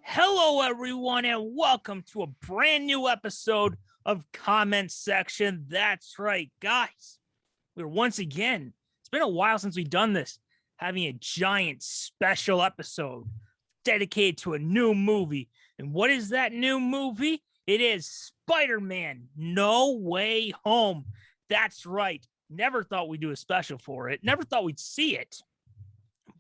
Hello, everyone, and welcome to a brand new episode of Comment Section. That's right, guys. We're once again, it's been a while since we've done this, having a giant special episode dedicated to a new movie. And what is that new movie? It is Spider-Man No Way Home. That's right. Never thought we'd do a special for it. Never thought we'd see it.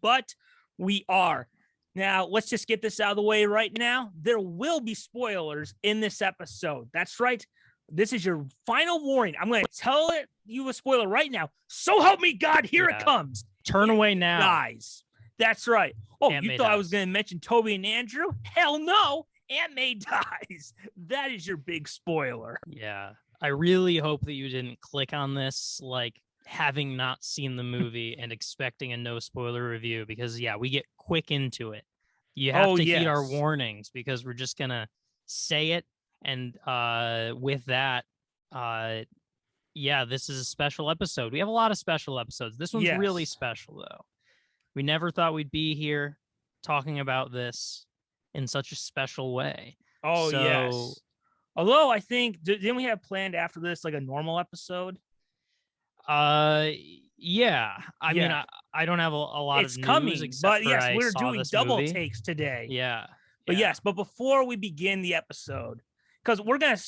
But we are. Now, let's just get this out of the way right now. There will be spoilers in this episode. That's right. This is your final warning. I'm going to tell you a spoiler right now. So help me God, here it comes. Turn away now. Guys, that's right. Oh, Aunt you May thought I dies. was going to mention Tobey and Andrew? Hell no. Aunt May dies. That is your big spoiler. Yeah. I really hope that you didn't click on this, like, having not seen the movie and expecting a no spoiler review, because we get quick into it. You have to heed our warnings, because we're just gonna say it. And with that, this is a special episode. We have a lot of special episodes. This one's really special, though. We never thought we'd be here talking about this in such a special way. Yes. Although I think, didn't we have planned after this like a normal episode? Yeah. I mean, I don't have a lot of news, coming, but yes, we're saw doing this double movie. takes today. Yeah. But yes, but before we begin the episode, because we're gonna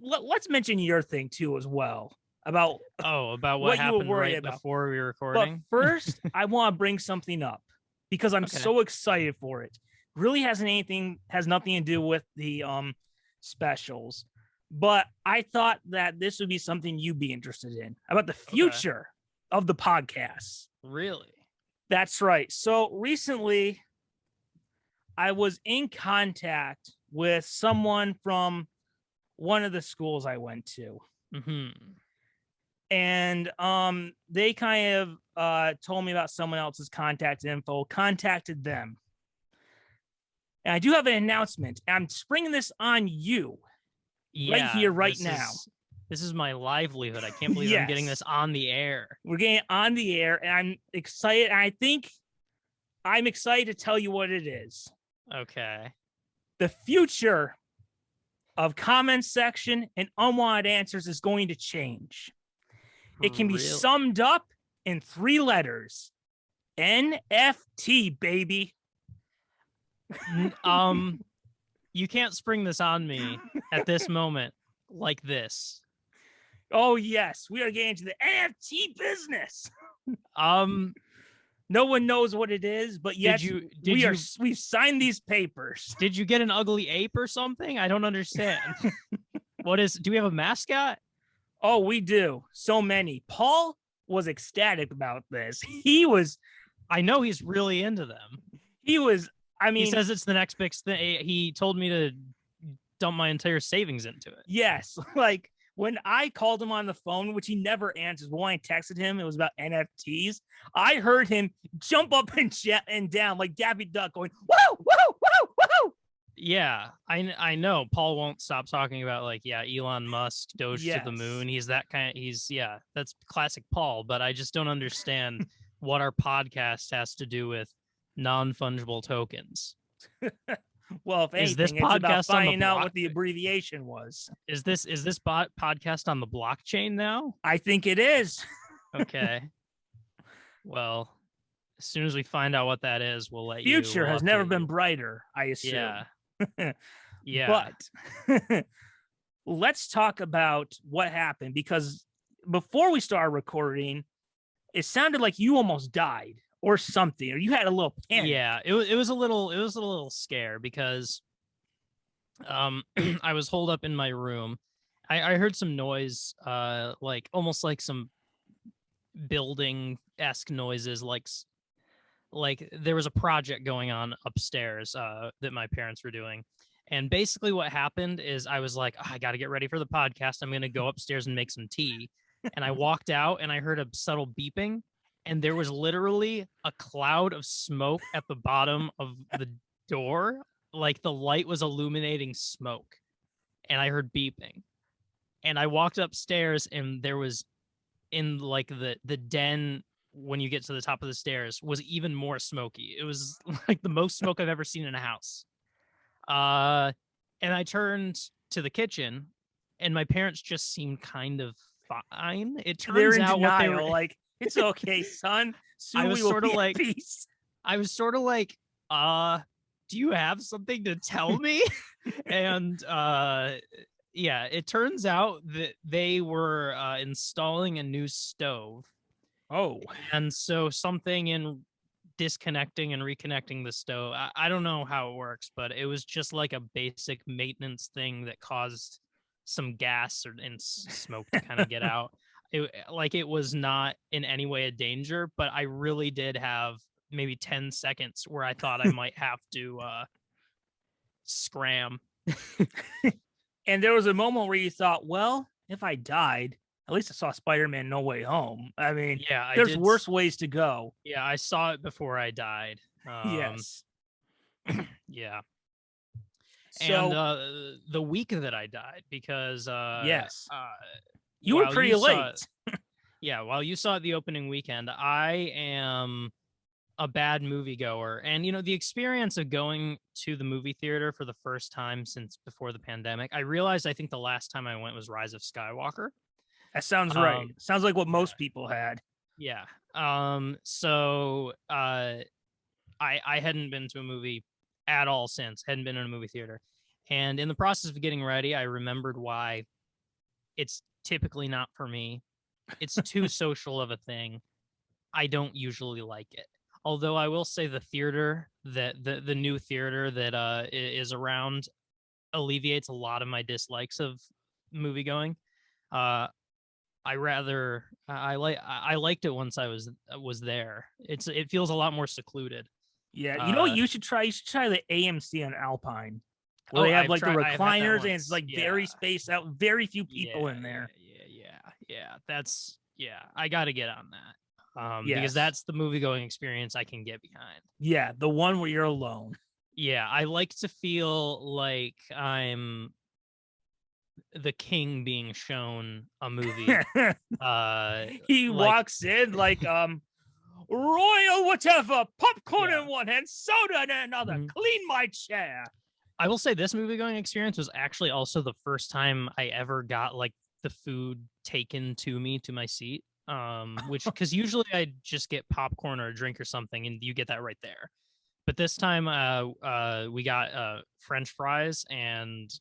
let's mention your thing too as well about what happened right before we were recording. But first, I want to bring something up because I'm so excited for it. Really has nothing to do with the specials. But I thought that this would be something you'd be interested in, about the future of the podcast. Really? That's right. So recently, I was in contact with someone from one of the schools I went to. Mm-hmm. And they kind of told me about someone else's contact info, contacted them. And I do have an announcement. I'm springing this on you. Right here, right now. This is my livelihood. I can't believe I'm getting this on the air. We're getting it on the air, and I'm excited. And I think I'm excited to tell you what it is. Okay. The future of comment section and unwanted answers is going to change. It can be summed up in 3 letters. NFT, baby. You can't spring this on me at this moment like this. Oh, yes. We are getting into the NFT business. No one knows what it is, but yes, we've signed these papers. Did you get an ugly ape or something? I don't understand. Do we have a mascot? Oh, we do. So many. Paul was ecstatic about this. I know he's really into them. He says it's the next big thing. He told me to dump my entire savings into it. Yes. Like when I called him on the phone, which he never answers, but when I texted him, it was about NFTs. I heard him jump up and down like Daffy Duck going, whoa, whoa, whoa, whoa. Yeah, I know. Paul won't stop talking about Elon Musk, Doge to the moon. He's that kind of, that's classic Paul, but I just don't understand what our podcast has to do with non-fungible tokens. Well, if anything, it's about finding out what the abbreviation was. Is this podcast on the blockchain now? I think it is. Okay. Well, as soon as we find out what that is, we'll let you. Future has never been brighter, I assume. Yeah. But let's talk about what happened, because before we started recording, it sounded like you almost died or something, or you had a little panic. Yeah, it was a little scare because I was holed up in my room. I heard some noise, almost like some building-esque noises, like there was a project going on upstairs that my parents were doing. And basically what happened is I was like, I got to get ready for the podcast. I'm going to go upstairs and make some tea. And I walked out and I heard a subtle beeping. And there was literally a cloud of smoke at the bottom of the door. Like the light was illuminating smoke. And I heard beeping. And I walked upstairs and there was in like the den when you get to the top of the stairs was even more smoky. It was like the most smoke I've ever seen in a house. And I turned to the kitchen, and my parents just seemed kind of fine. It They're turns in out what they denial. were. Like, it's okay, son. Soon we will be at peace. I was sort of like, do you have something to tell me? And yeah, it turns out that they were installing a new stove. Oh. And so something in disconnecting and reconnecting the stove, I don't know how it works, but it was just like a basic maintenance thing that caused some gas and smoke to kind of get out. It was not in any way a danger, but I really did have maybe 10 seconds where I thought I might have to scram. And there was a moment where you thought, well, if I died, at least I saw Spider-Man No Way Home. I mean, yeah, there's worse ways to go. Yeah, I saw it before I died. Yes. Yeah. So, and the week that I died, because yes, you were pretty late. Yeah, while you saw it the opening weekend, I am a bad moviegoer, and the experience of going to the movie theater for the first time since before the pandemic, I realized I think the last time I went was Rise of Skywalker. That sounds right. Sounds like what most people had. Yeah. So I hadn't been to a movie at all since, hadn't been in a movie theater. And in the process of getting ready, I remembered why it's typically not for me. It's too social of a thing. I don't usually like it. Although I will say the theater, that the new theater that is around alleviates a lot of my dislikes of movie going. I liked it once I was there. It feels a lot more secluded. Yeah, you should try. You should try the AMC on Alpine, where they have the recliners, and it's like very spaced out, very few people in there. Yeah. I got to get on that. Because that's the movie going experience I can get behind. Yeah, the one where you're alone. Yeah, I like to feel like I'm the king being shown a movie. He walks in like royal whatever, popcorn in one hand, soda in another. Clean my chair. I will say this movie going experience was actually also the first time I ever got like the food taken to me to my seat. Which because usually I just get popcorn or a drink or something, and you get that right there. But this time, we got French fries and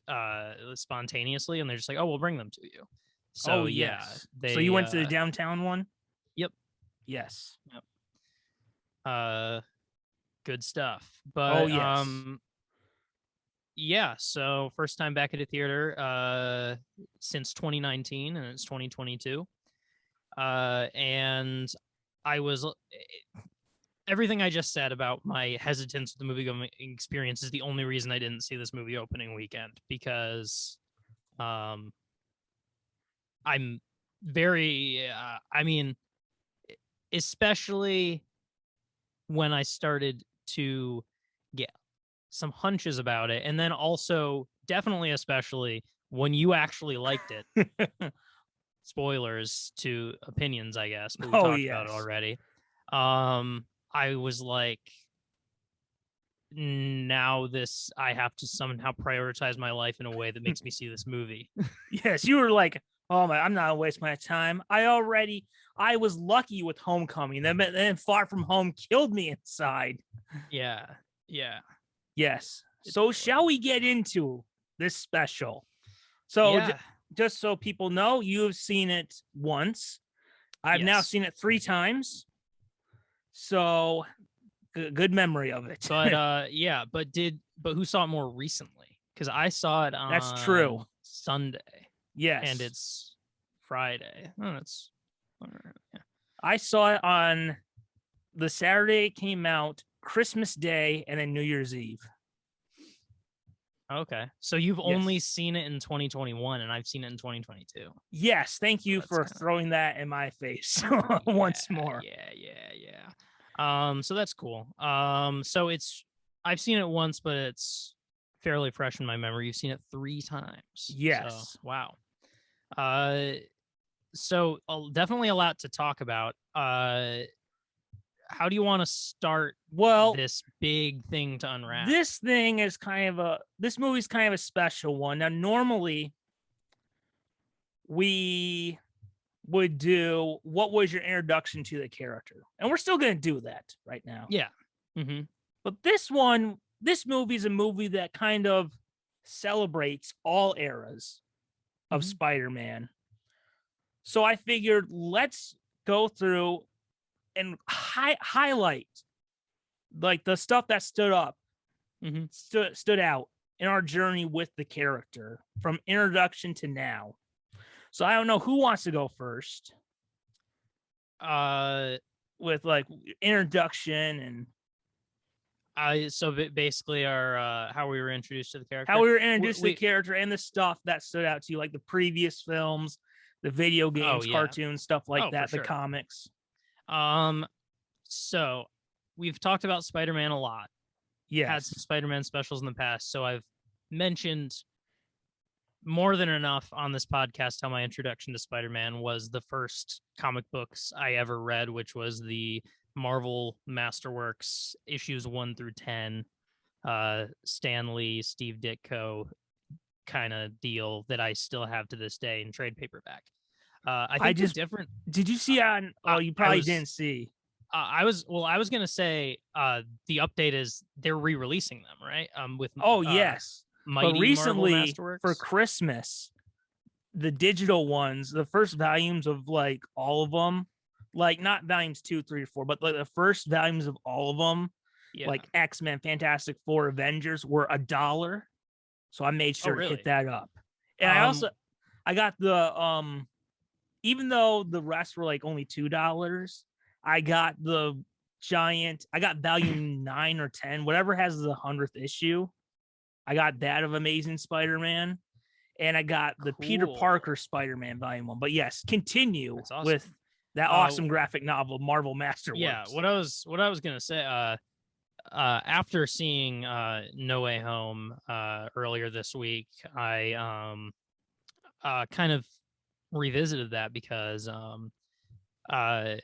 spontaneously, and they're just like, "Oh, we'll bring them to you." So yes. So you went to the downtown one? Yep. Yes. Yep. Good stuff. But yeah. So first time back at a theater since 2019, and it's 2022. And I was. Everything I just said about my hesitance with the movie going experience is the only reason I didn't see this movie opening weekend, because I'm very especially when I started to get some hunches about it, and then also definitely especially when you actually liked it. Spoilers to opinions, I guess, but we talked about it already. I was like, now I have to somehow prioritize my life in a way that makes me see this movie. Yes, you were like, oh my, I'm not gonna waste my time. I was lucky with Homecoming. Then Far From Home killed me inside. Yeah. Yes. So shall we get into this special? So just so people know, you've seen it once. I've now seen it 3 times. So good memory of it. But but who saw it more recently? Because I saw it on That's true. Sunday. Yes. And it's Friday. Oh, it's I saw it on the Saturday it came out, Christmas Day, and then New Year's Eve. Okay. So you've only seen it in 2021, and I've seen it in 2022. Yes. Thank you for throwing that in my face once more. Yeah. So that's cool. So I've seen it once, but it's fairly fresh in my memory. You've seen it 3 times. Yes. So, wow. So definitely a lot to talk about. How do you want to start this big thing to unwrap? This thing is this movie's kind of a special one. Now, normally we would do what was your introduction to the character, and we're still going to do that right now. Yeah. Mm-hmm. But this movie is a movie that kind of celebrates all eras of Spider-Man. So I figured let's go through and highlight like the stuff that stood out in our journey with the character from introduction to now. So I don't know who wants to go first. With like introduction and so basically our how we were introduced to the character. How we were introduced to the character and the stuff that stood out to you, like the previous films, the video games, cartoons, stuff like that, the comics. So we've talked about Spider-Man a lot. Yeah. Had some Spider-Man specials in the past. So I've mentioned more than enough on this podcast how my introduction to Spider-Man was the first comic books I ever read, which was the Marvel Masterworks issues 1 through 10, Stan Lee, Steve Ditko kind of deal that I still have to this day in trade paperback. I think different. Did you see on? Oh, you probably didn't see. I was gonna say the update is they're re-releasing them, right? With yes, but recently for Christmas, the digital ones, the first volumes of like all of them, like not volumes 2, 3, or 4, but like the first volumes of all of them, like X-Men, Fantastic Four, Avengers, were $1. So I made sure to hit that up, and I got the even though the rest were like only $2, I got the giant. I got volume 9 or 10, whatever has the 100th issue. I got that of Amazing Spider-Man, and I got the Peter Parker Spider-Man volume 1. But yes, continue with that awesome graphic novel, Marvel Masterworks. Yeah, what I was gonna say. After seeing No Way Home earlier this week, I kind of revisited that because I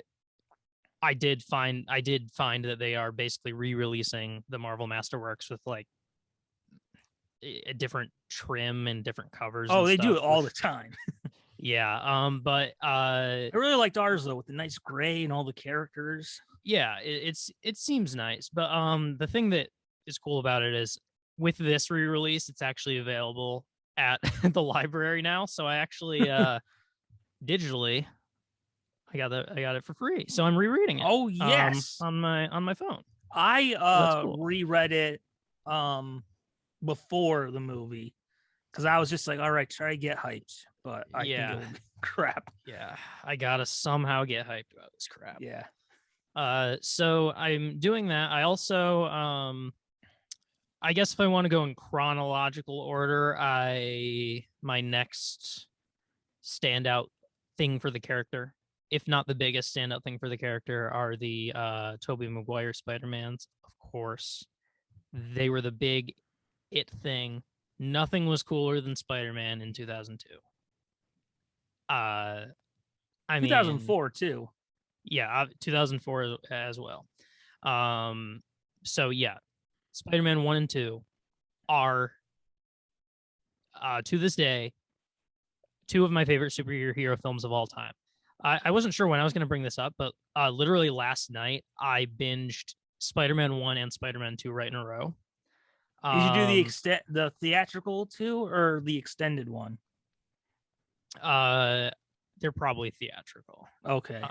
did find that they are basically re-releasing the Marvel Masterworks with like a different trim and different covers. Oh, they do it all the time. Yeah. But I really liked ours though, with the nice gray and all the characters. Yeah, it seems nice. But the thing that is cool about it is with this re-release, it's actually available at the library now. So I actually digitally I got it for free. So I'm rereading it. Oh yes. On my phone. I reread it before the movie because I was just like, all right, try to get hyped. But I think it would be crap. Yeah. I gotta somehow get hyped about this crap. Yeah. So I'm doing that. I also I guess if I want to go in chronological order, my next standout thing for the character, if not the biggest standout thing for the character, are the Tobey Maguire Spider-Mans. Of course, they were the big it thing. Nothing was cooler than Spider-Man in 2002. I 2004 too. Yeah, 2004 as well. So yeah, Spider-Man 1 and 2 are to this day 2 of my favorite superhero films of all time. I wasn't sure when I was going to bring this up, but literally last night I binged Spider-Man 1 and Spider-Man 2 right in a row. Did you do the theatrical too, or the extended one? They're probably theatrical. Okay.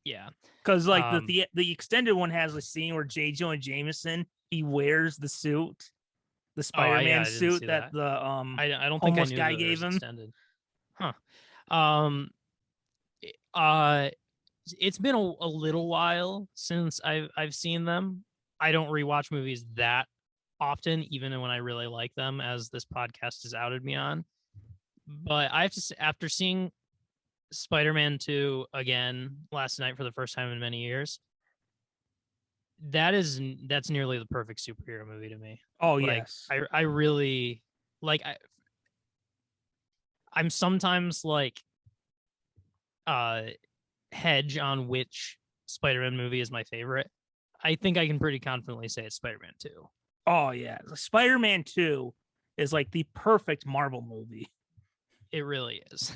Yeah, because like the extended one has a scene where J. Jonah Jameson, he wears the suit, the Spider-Man suit that the I don't think homeless guy gave him. Extended. Huh. It's been a little while since I've seen them. I don't rewatch movies that often, even when I really like them, as this podcast has outed me on. But I have to say, after seeing Spider-Man 2 again last night for the first time in many years, that's nearly the perfect superhero movie to me. Oh, like, yes. I really like I'm sometimes like hedge on which Spider-Man movie is my favorite, I think I can pretty confidently say it's Spider-Man 2. Oh yeah, Spider-Man 2 is like the perfect Marvel movie. It really is.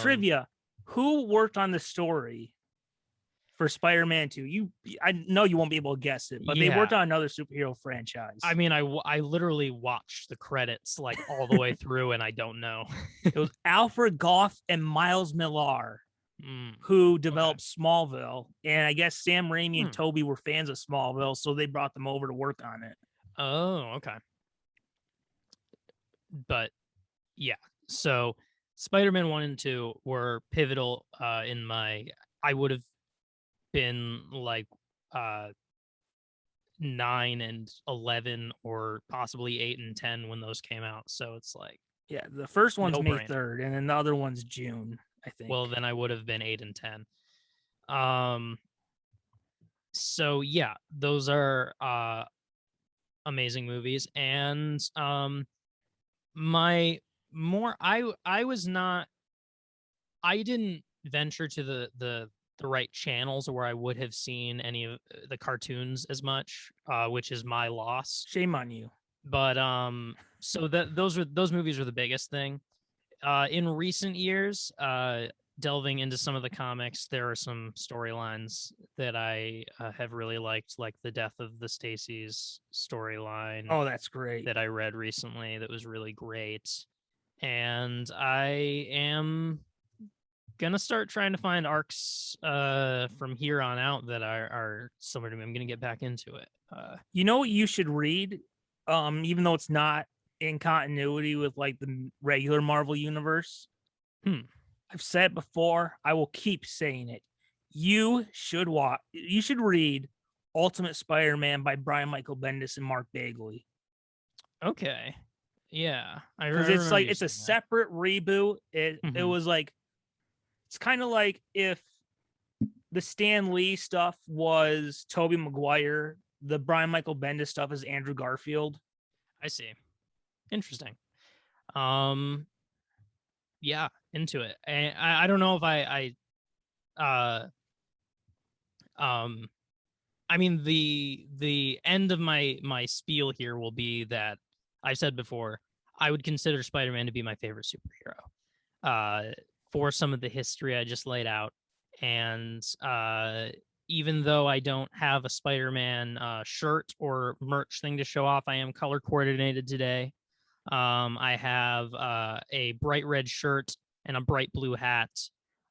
Trivia: who worked on the story for Spider-Man 2? I know you won't be able to guess it, but they worked on another superhero franchise. I mean, I literally watched the credits like all the way through, and I don't know. It was Alfred Goff and Miles Millar who developed Smallville, and I guess Sam Raimi and Tobey were fans of Smallville, so they brought them over to work on it. Oh, okay. But yeah, so Spider-Man 1 and 2 were pivotal in my. I would have been like 9 and 11 or possibly 8 and 10 when those came out. So it's like, yeah, the first one's May 3rd and then the other one's June, I think. Well, then I would have been 8 and 10. So yeah, those are amazing movies. And I didn't venture to the right channels where I would have seen any of the cartoons as much, which is my loss. Shame on you. But so those movies are the biggest thing. In recent years, delving into some of the comics, there are some storylines that I have really liked, like the death of the Stacy's storyline. Oh, that's great. That I read recently that was really great. And I am gonna start trying to find arcs from here on out that are similar to me. I'm gonna get back into it. You know what you should read, even though it's not in continuity with like the regular Marvel universe? I've said it before, I will keep saying it. You should read Ultimate Spider-Man by Brian Michael Bendis and Marc Bagley. Okay. Yeah. Because it's like it's a separate reboot. It was like, it's kind of like if the Stan Lee stuff was Tobey Maguire, the Brian Michael Bendis stuff is Andrew Garfield. I see. Interesting. Yeah, into it. And I don't know if I mean the end of my spiel here will be that I said before, I would consider Spider-Man to be my favorite superhero. For some of the history I just laid out. And even though I don't have a Spider-Man shirt or merch thing to show off, I am color coordinated today. I have a bright red shirt and a bright blue hat.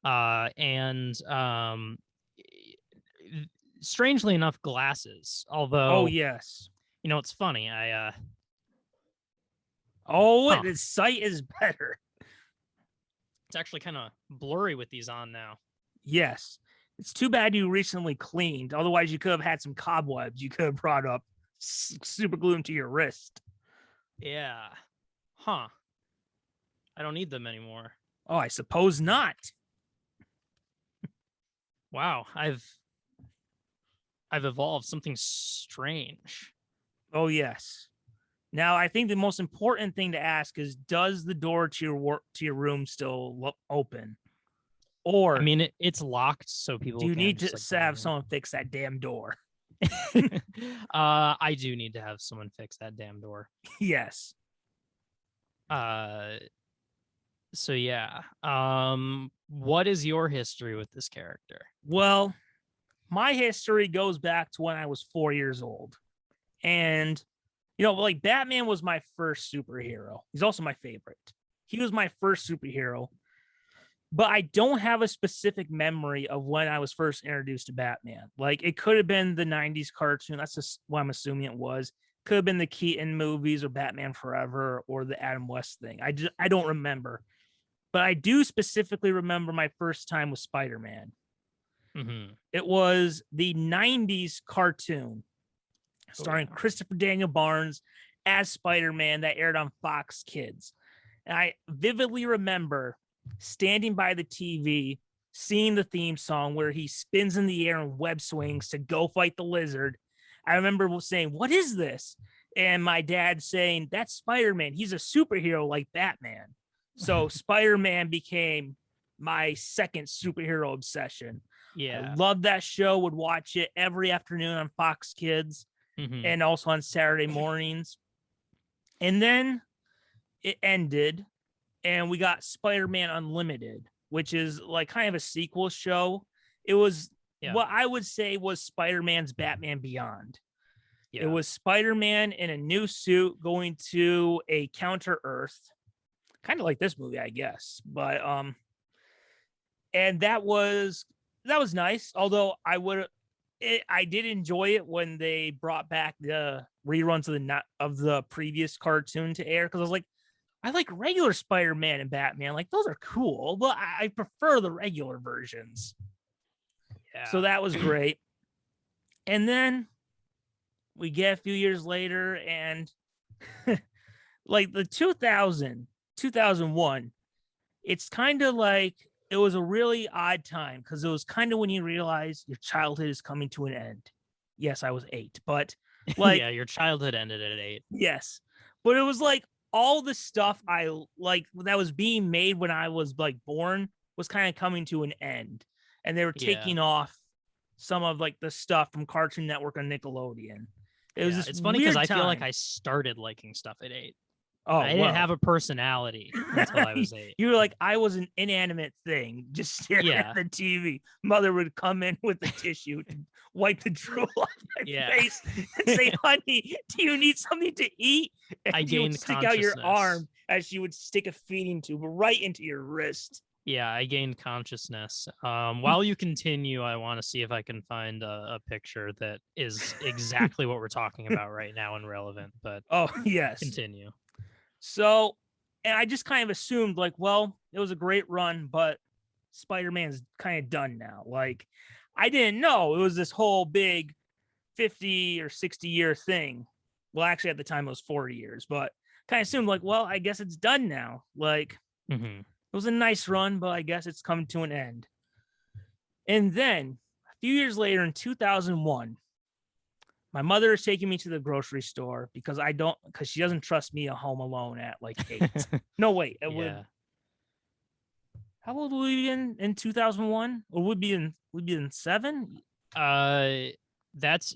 And strangely enough, glasses. Although, oh yes, you know, it's funny. His sight is better. It's actually kind of blurry with these on now. Yes. It's too bad you recently cleaned. Otherwise, you could have had some cobwebs you could have brought up, super glue them to your wrist. Yeah. Huh. I don't need them anymore. Oh, I suppose not. Wow. I've evolved something strange. Oh, yes. Now, I think the most important thing to ask is, does the door to your room still open? Or, I mean, it's locked, so people. Do you need to have someone fix that damn door? I do need to have someone fix that damn door. Yes. So yeah. What is your history with this character? Well, my history goes back to when I was 4 years old, and you know, like Batman was my first superhero. He's also my favorite. He was my first superhero, but I don't have a specific memory of when I was first introduced to Batman. Like it could have been the 90s cartoon. That's just what I'm assuming it was. Could have been the Keaton movies or Batman Forever or the Adam West thing. I don't remember, but I do specifically remember my first time with Spider-Man. Mm-hmm. It was the 90s cartoon starring Christopher Daniel Barnes as Spider-Man that aired on Fox Kids. And I vividly remember standing by the TV, seeing the theme song where he spins in the air and web swings to go fight the lizard. I remember saying, "What is this?" And my dad saying, "That's Spider-Man. He's a superhero like Batman." So Spider-Man became my second superhero obsession. Yeah. I loved that show, would watch it every afternoon on Fox Kids and also on Saturday mornings. And then it ended and we got Spider-Man Unlimited, which is like kind of a sequel show. It was what I would say was Spider-Man's Batman Beyond. It was Spider-Man in a new suit going to a counter Earth, kind of like this movie, I guess. But and that was nice. Although I did enjoy it when they brought back the reruns of the previous cartoon to air, because I was like, I like regular Spider-Man and Batman. Like, those are cool, but I prefer the regular versions. Yeah. So that was great. And then we get a few years later and like the 2001, it's kind of like it was a really odd time because it was kind of when you realize your childhood is coming to an end. Yes, I was 8, but like, yeah, your childhood ended at 8. Yes, but it was like all the stuff I like that was being made when I was like born was kind of coming to an end, and they were taking off some of like the stuff from Cartoon Network and Nickelodeon. It was just it's funny because I feel like I started liking stuff at 8. Oh, I didn't have a personality until I was 8. You were like, I was an inanimate thing, just staring at the TV. Mother would come in with a tissue to wipe the drool off my face and say, honey, do you need something to eat? And I gained stick out your arm as she would stick a feeding tube right into your wrist. Yeah, I gained consciousness. While you continue, I want to see if I can find a picture that is exactly what we're talking about right now and relevant. But continue. So, and I just kind of assumed like, well, it was a great run, but Spider-Man's kind of done now. Like, I didn't know it was this whole big 50 or 60 year thing. Well, actually at the time it was 40 years, but kind of assumed like, well, I guess it's done now. Like, it was a nice run, but I guess it's coming to an end. And then a few years later in 2001, my mother is taking me to the grocery store because she doesn't trust me at home alone at like 8. No, wait, it would. How old would we be in 2001? Or would be in 7? That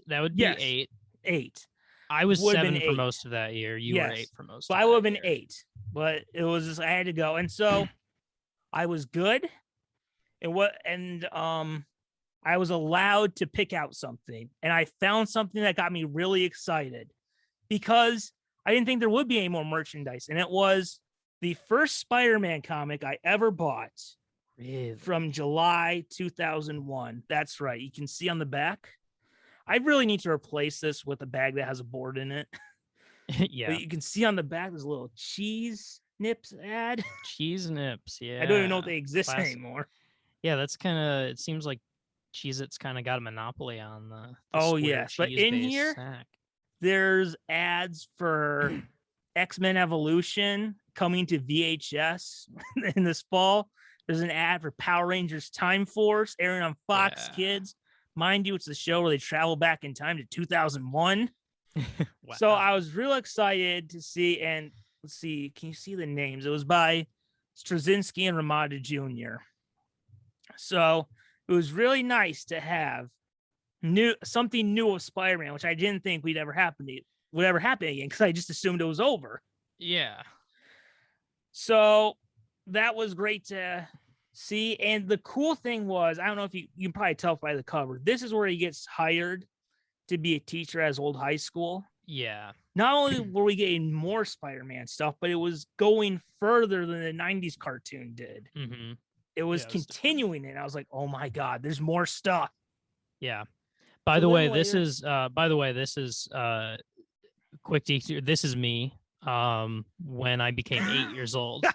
would be 8. 8. I was 7 for most of that year. You were 8 for most. So I would have been 8, but it was just I had to go, and so I was good. I was allowed to pick out something, and I found something that got me really excited because I didn't think there would be any more merchandise, and it was the first Spider-Man comic I ever bought from July 2001. That's right. You can see on the back. I really need to replace this with a bag that has a board in it. Yeah. But you can see on the back, there's a little Cheese Nips ad. Cheese Nips, yeah. I don't even know if they exist anymore. Yeah, that's kind of, it seems like Cheez-Its kind of got a monopoly on the but in here, there's ads for X-Men Evolution coming to VHS in this fall. There's an ad for Power Rangers Time Force airing on Fox Kids. Mind you, it's the show where they travel back in time to 2001. Wow. So I was real excited to see, and let's see, can you see the names? It was by Straczynski and Romita Jr. So it was really nice to have something new of Spider-Man, which I didn't think would ever happen again because I just assumed it was over. Yeah. So that was great to see. And the cool thing was, I don't know if you can probably tell by the cover, this is where he gets hired to be a teacher at his old high school. Yeah. Not only were we getting more Spider-Man stuff, but it was going further than the 90s cartoon did. It was continuing it. I was like, oh my God, there's more stuff. Yeah. By the way, this is quick detour. This is me when I became 8 years old.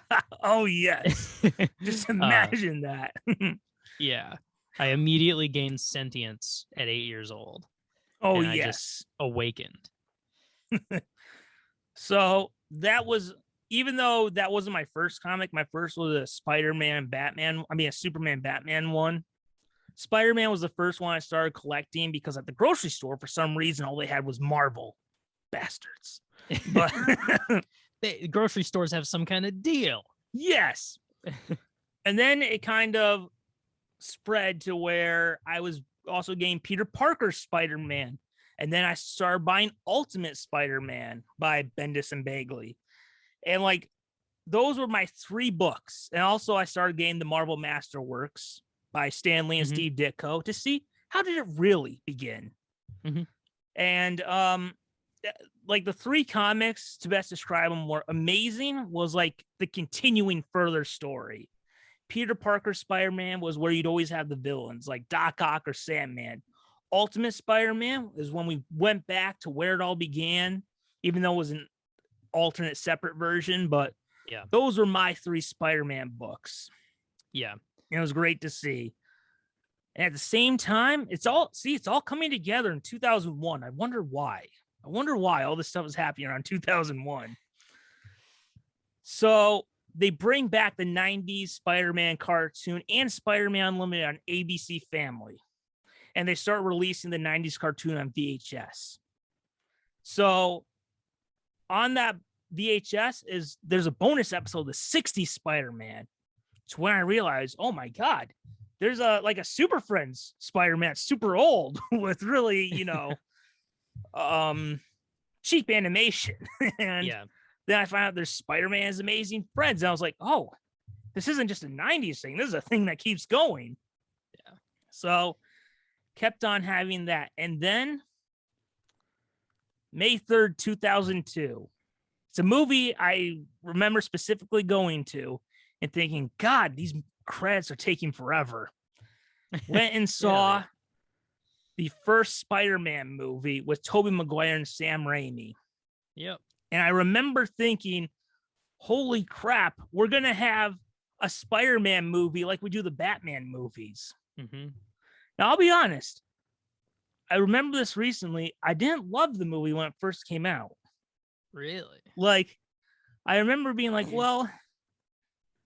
Oh yes. Just imagine that. Yeah. I immediately gained sentience at 8 years old. Oh and yes. I just awakened. So that was, even though that wasn't my first comic, my first was a Superman Batman one. Spider-Man was the first one I started collecting because at the grocery store, for some reason, all they had was Marvel. Bastards. But grocery stores have some kind of deal. Yes. And then it kind of spread to where I was also getting Peter Parker's Spider-Man. And then I started buying Ultimate Spider-Man by Bendis and Bagley. And like, those were my 3 books. And also I started getting the Marvel Masterworks by Stan Lee and Steve Ditko to see how did it really begin. And like the 3 comics, to best describe them, were amazing, was like the continuing further story. Peter Parker Spider-Man was where you'd always have the villains like Doc Ock or Sandman. Ultimate Spider-Man is when we went back to where it all began, even though it was an alternate separate version. But yeah, those were my 3 Spider-Man books. Yeah. And it was great to see. And at the same time, it's all coming together in 2001. I wonder why all this stuff is happening around 2001. So they bring back the 90s Spider-Man cartoon and Spider-Man Unlimited on ABC Family. And they start releasing the 90s cartoon on VHS. So on that VHS there's a bonus episode of the 60s Spider-Man. It's when I realized, oh my God, there's a Super Friends Spider-Man, super old with really, cheap animation. And then I found out there's Spider-Man's Amazing Friends. And I was like, oh, this isn't just a 90s thing. This is a thing that keeps going. Yeah. So kept on having that. And then May 3rd, 2002. It's a movie I remember specifically going to and thinking, God, these credits are taking forever. Went and saw the first Spider-Man movie with Tobey Maguire and Sam Raimi. Yep. And I remember thinking, holy crap, we're going to have a Spider-Man movie like we do the Batman movies. Now, I'll be honest. I remember this recently. I didn't love the movie when it first came out. Really? Like, I remember being like, well,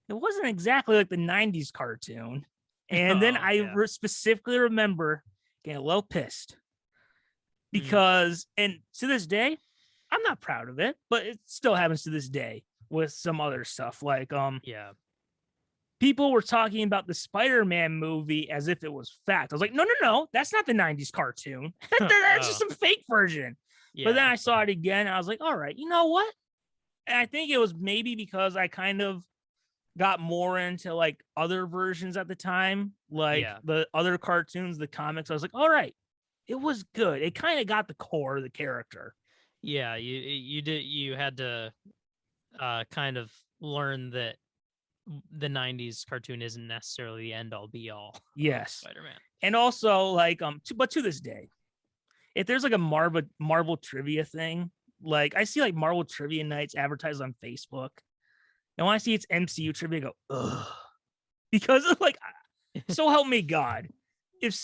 it wasn't exactly like the 90s cartoon. And then I specifically remember getting a little pissed because, and to this day, I'm not proud of it, but it still happens to this day with some other stuff. Like, people were talking about the Spider-Man movie as if it was fact. I was like, no, that's not the 90s cartoon. That's just some fake version. But then I saw it again. And I was like, all right, you know what? And I think it was maybe because I kind of got more into like other versions at the time, like the other cartoons, the comics. I was like, all right, it was good. It kind of got the core of the character. Yeah, you had to kind of learn that the 90s cartoon isn't necessarily the end all be all. Yes. Spider-Man. And also like but to this day, if there's like a Marvel trivia thing, like I see like Marvel trivia nights advertised on Facebook. And when I see it's MCU trivia, I go, ugh. Because it's like, so help me God. If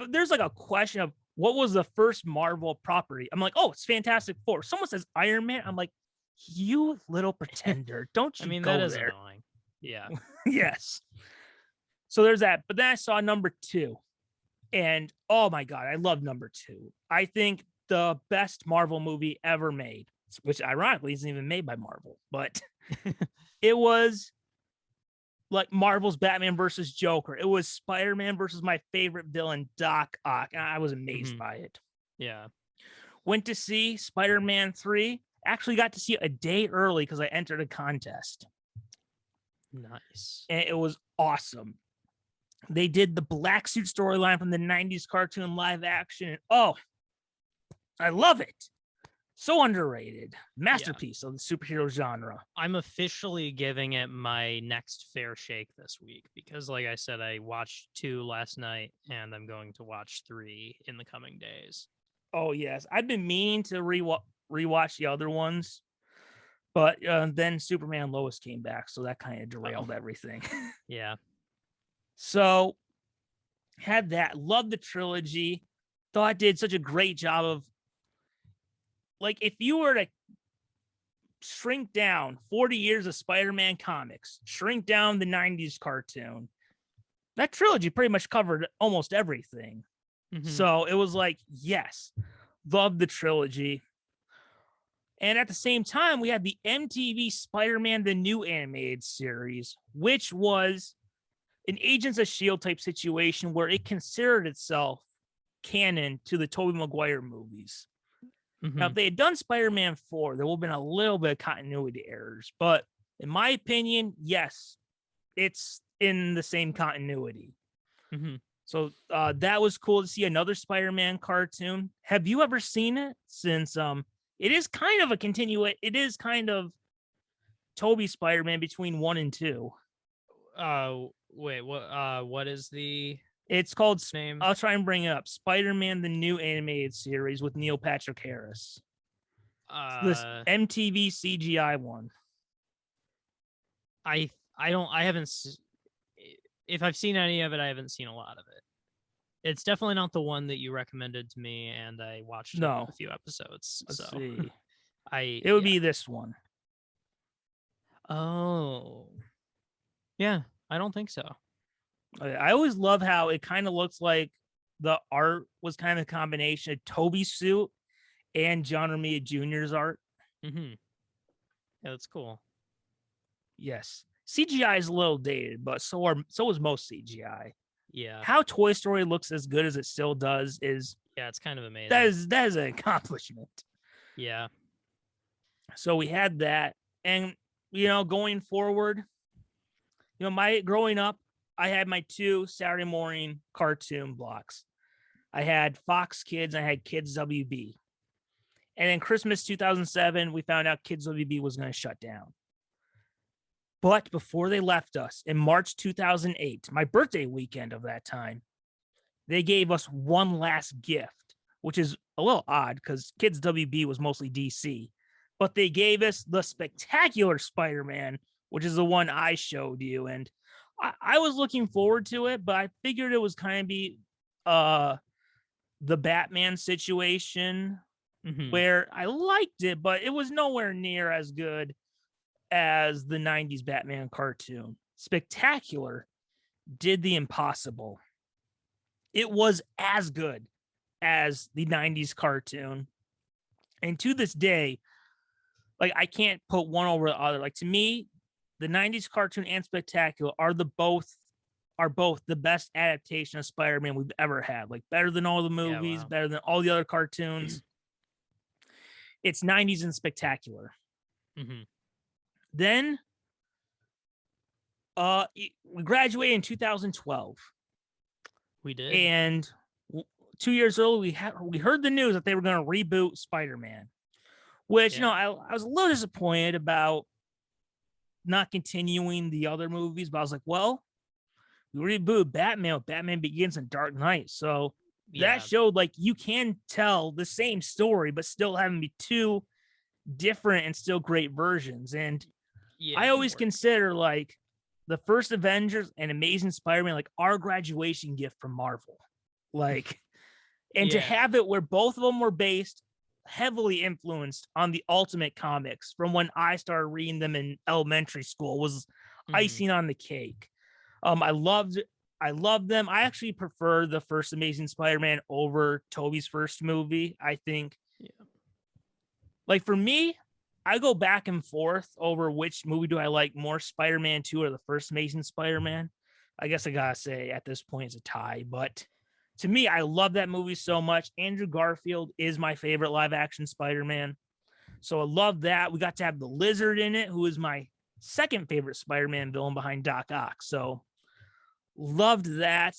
there's like a question of what was the first Marvel property, I'm like, oh, it's Fantastic Four. Someone says Iron Man, I'm like, you little pretender. Don't you go that is there. Annoying. Yeah. Yes. So there's that. But then I saw number 2. And oh my God, I love number 2. I think the best Marvel movie ever made, which ironically isn't even made by Marvel, but it was like Marvel's Batman versus Joker. It was Spider-Man versus my favorite villain, Doc Ock. And I was amazed by it. Yeah. Went to see Spider-Man 3. Actually got to see it a day early because I entered a contest. Nice. And it was awesome. They did the black suit storyline from the 90s cartoon live action. And oh, I love it. So underrated. Masterpiece of the superhero genre. I'm officially giving it my next fair shake this week because, like I said, I watched 2 last night and I'm going to watch 3 in the coming days. Oh, yes. I've been meaning to rewatch the other ones, but then Superman Lois came back, so that kind of derailed everything. Yeah. So, had that. Loved the trilogy. Thought it did such a great job of, like, if you were to shrink down 40 years of Spider-Man comics, shrink down the 90s cartoon, that trilogy pretty much covered almost everything. So it was like, yes, love the trilogy. And at the same time, we had the MTV Spider-Man the New Animated Series, which was an Agents of S.H.I.E.L.D. type situation where it considered itself canon to the Tobey Maguire movies. Now, if they had done Spider-Man 4, there would have been a little bit of continuity errors. But in my opinion, yes, it's in the same continuity. So that was cool to see another Spider-Man cartoon. Have you ever seen it? Since it is kind of a it is kind of Tobey Spider-Man between 1 and 2. Wait, what is the It's called name? I'll try and bring it up. Spider-Man the New Animated Series with Neil Patrick Harris. This MTV CGI one. I haven't. If I've seen any of it, I haven't seen a lot of it. It's definitely not the one that you recommended to me, and I watched a few episodes. Let's see. It would be this one. Oh, yeah. I don't think so. I always love how it kind of looks like the art was kind of a combination of Toby's suit and John Romita Jr.'s art. Yeah, that's cool. Yes. CGI is a little dated, but so is most CGI. Yeah. How Toy Story looks as good as it still does is it's kind of amazing. That is an accomplishment. Yeah. So we had that, and going forward, my growing up, I had my 2 Saturday morning cartoon blocks. I had Fox Kids, I had Kids WB. And then Christmas 2007, we found out Kids WB was going to shut down. But before they left us in March 2008, my birthday weekend of that time, they gave us one last gift, which is a little odd because Kids WB was mostly DC. But they gave us the Spectacular Spider-Man, which is the one I showed you. And I was looking forward to it, but I figured it was kind of be the Batman situation where I liked it, but it was nowhere near as good as the 90s Batman cartoon. Spectacular did the impossible. It was as good as the 90s cartoon. And to this day, like, I can't put one over the other. Like, to me, the 90s cartoon and Spectacular are both the best adaptation of Spider-Man we've ever had. Like, better than all the movies, better than all the other cartoons. It's 90s and Spectacular. Then we graduated in 2012. We did. And 2 years early, we heard the news that they were going to reboot Spider-Man, which, I was a little disappointed about not continuing the other movies, but I was like, well, we rebooted Batman with Batman Begins and Dark Knight. So that showed, like, you can tell the same story, but still having be 2 different and still great versions. And I always consider, like, the first Avengers and Amazing Spider-Man, like, our graduation gift from Marvel. Like, and to have it where both of them were based, heavily influenced on the Ultimate comics from when I started reading them in elementary school was icing on the cake. I loved them. I actually prefer the first Amazing Spider-Man over Tobey's first movie. I think, like, for me, I go back and forth over which movie do I like more, Spider-Man 2 or the first Amazing Spider-Man. I guess I gotta say at this point it's a tie, but to me, I love that movie so much. Andrew Garfield is my favorite live action Spider-Man. So I love that. We got to have the Lizard in it, who is my second favorite Spider-Man villain behind Doc Ock. So loved that.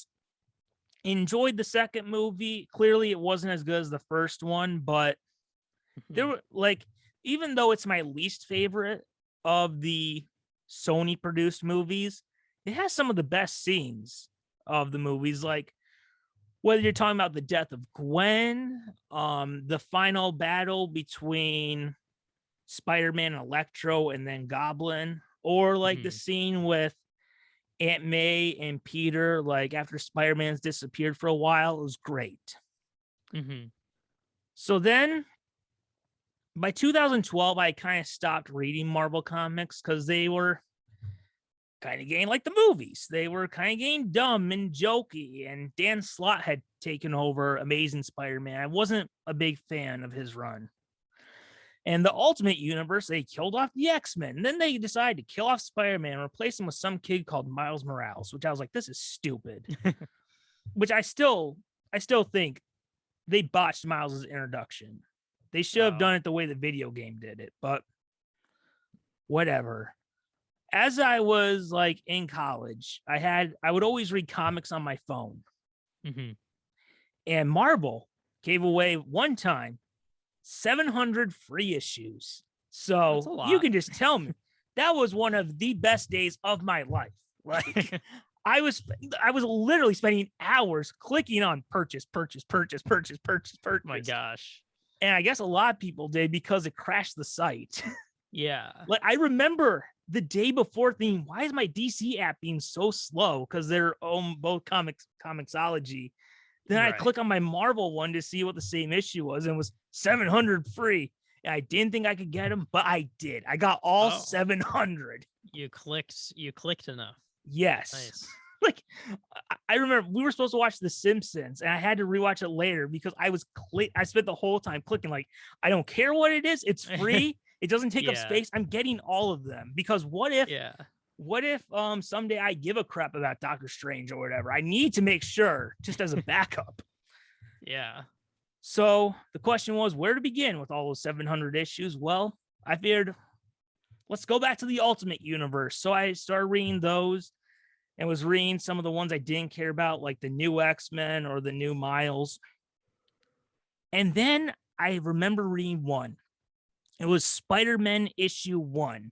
Enjoyed the second movie. Clearly it wasn't as good as the first one, but there were, like, even though it's my least favorite of the Sony produced movies, it has some of the best scenes of the movies. Like, whether you're talking about the death of Gwen, the final battle between Spider-Man and Electro and then Goblin, or like the scene with Aunt May and Peter, like after Spider-Man's disappeared for a while, it was great. So then by 2012, I kind of stopped reading Marvel comics because they were kind of getting like the movies. They were kind of getting dumb and jokey, and Dan Slott had taken over Amazing Spider-Man. I wasn't a big fan of his run. And the Ultimate Universe, they killed off the X-Men. And then they decided to kill off Spider-Man and replace him with some kid called Miles Morales, which I was like, this is stupid. Which I still think they botched Miles' introduction. They should have done it the way the video game did it, but whatever. As I was like in college, I would always read comics on my phone. Mm-hmm. And Marvel gave away one time 700 free issues. So you can just tell me that was one of the best days of my life. Like I was literally spending hours clicking on purchase. My gosh. And I guess a lot of people did because it crashed the site. Yeah. Like I remember the day before thinking, why is my DC app being so slow? Because they're both Comixology. Then I click on my Marvel one to see what the same issue was, and it was 700 free. And I didn't think I could get them, but I did. I got all 700. You clicked enough. Yes. Nice. Like I remember we were supposed to watch The Simpsons, and I had to rewatch it later because I spent the whole time clicking like, I don't care what it is. It's free. It doesn't take up space. I'm getting all of them because what if someday I give a crap about Doctor Strange or whatever? I need to make sure just as a backup. Yeah. So the question was where to begin with all those 700 issues. Well, I figured let's go back to the Ultimate Universe. So I started reading those and was reading some of the ones I didn't care about, like the new X-Men or the new Miles. And then I remember reading one. It was Spider-Man issue 1.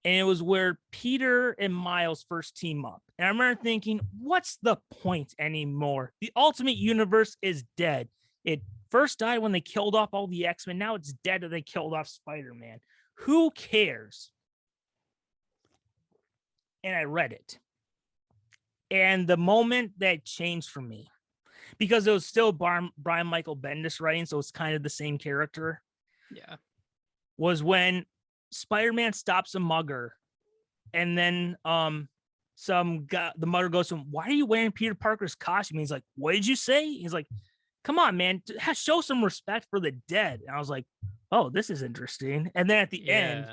And it was where Peter and Miles first team up. And I remember thinking, what's the point anymore? The Ultimate Universe is dead. It first died when they killed off all the X-Men. Now it's dead that they killed off Spider-Man. Who cares? And I read it. And the moment that changed for me, because it was still Brian Michael Bendis writing, so it's kind of the same character. Yeah. Was when Spider-Man stops a mugger, and then some guy, the mugger goes to him, why are you wearing Peter Parker's costume? He's like, what did you say? He's like, come on, man, show some respect for the dead. And I was like, oh, this is interesting. And then at the end,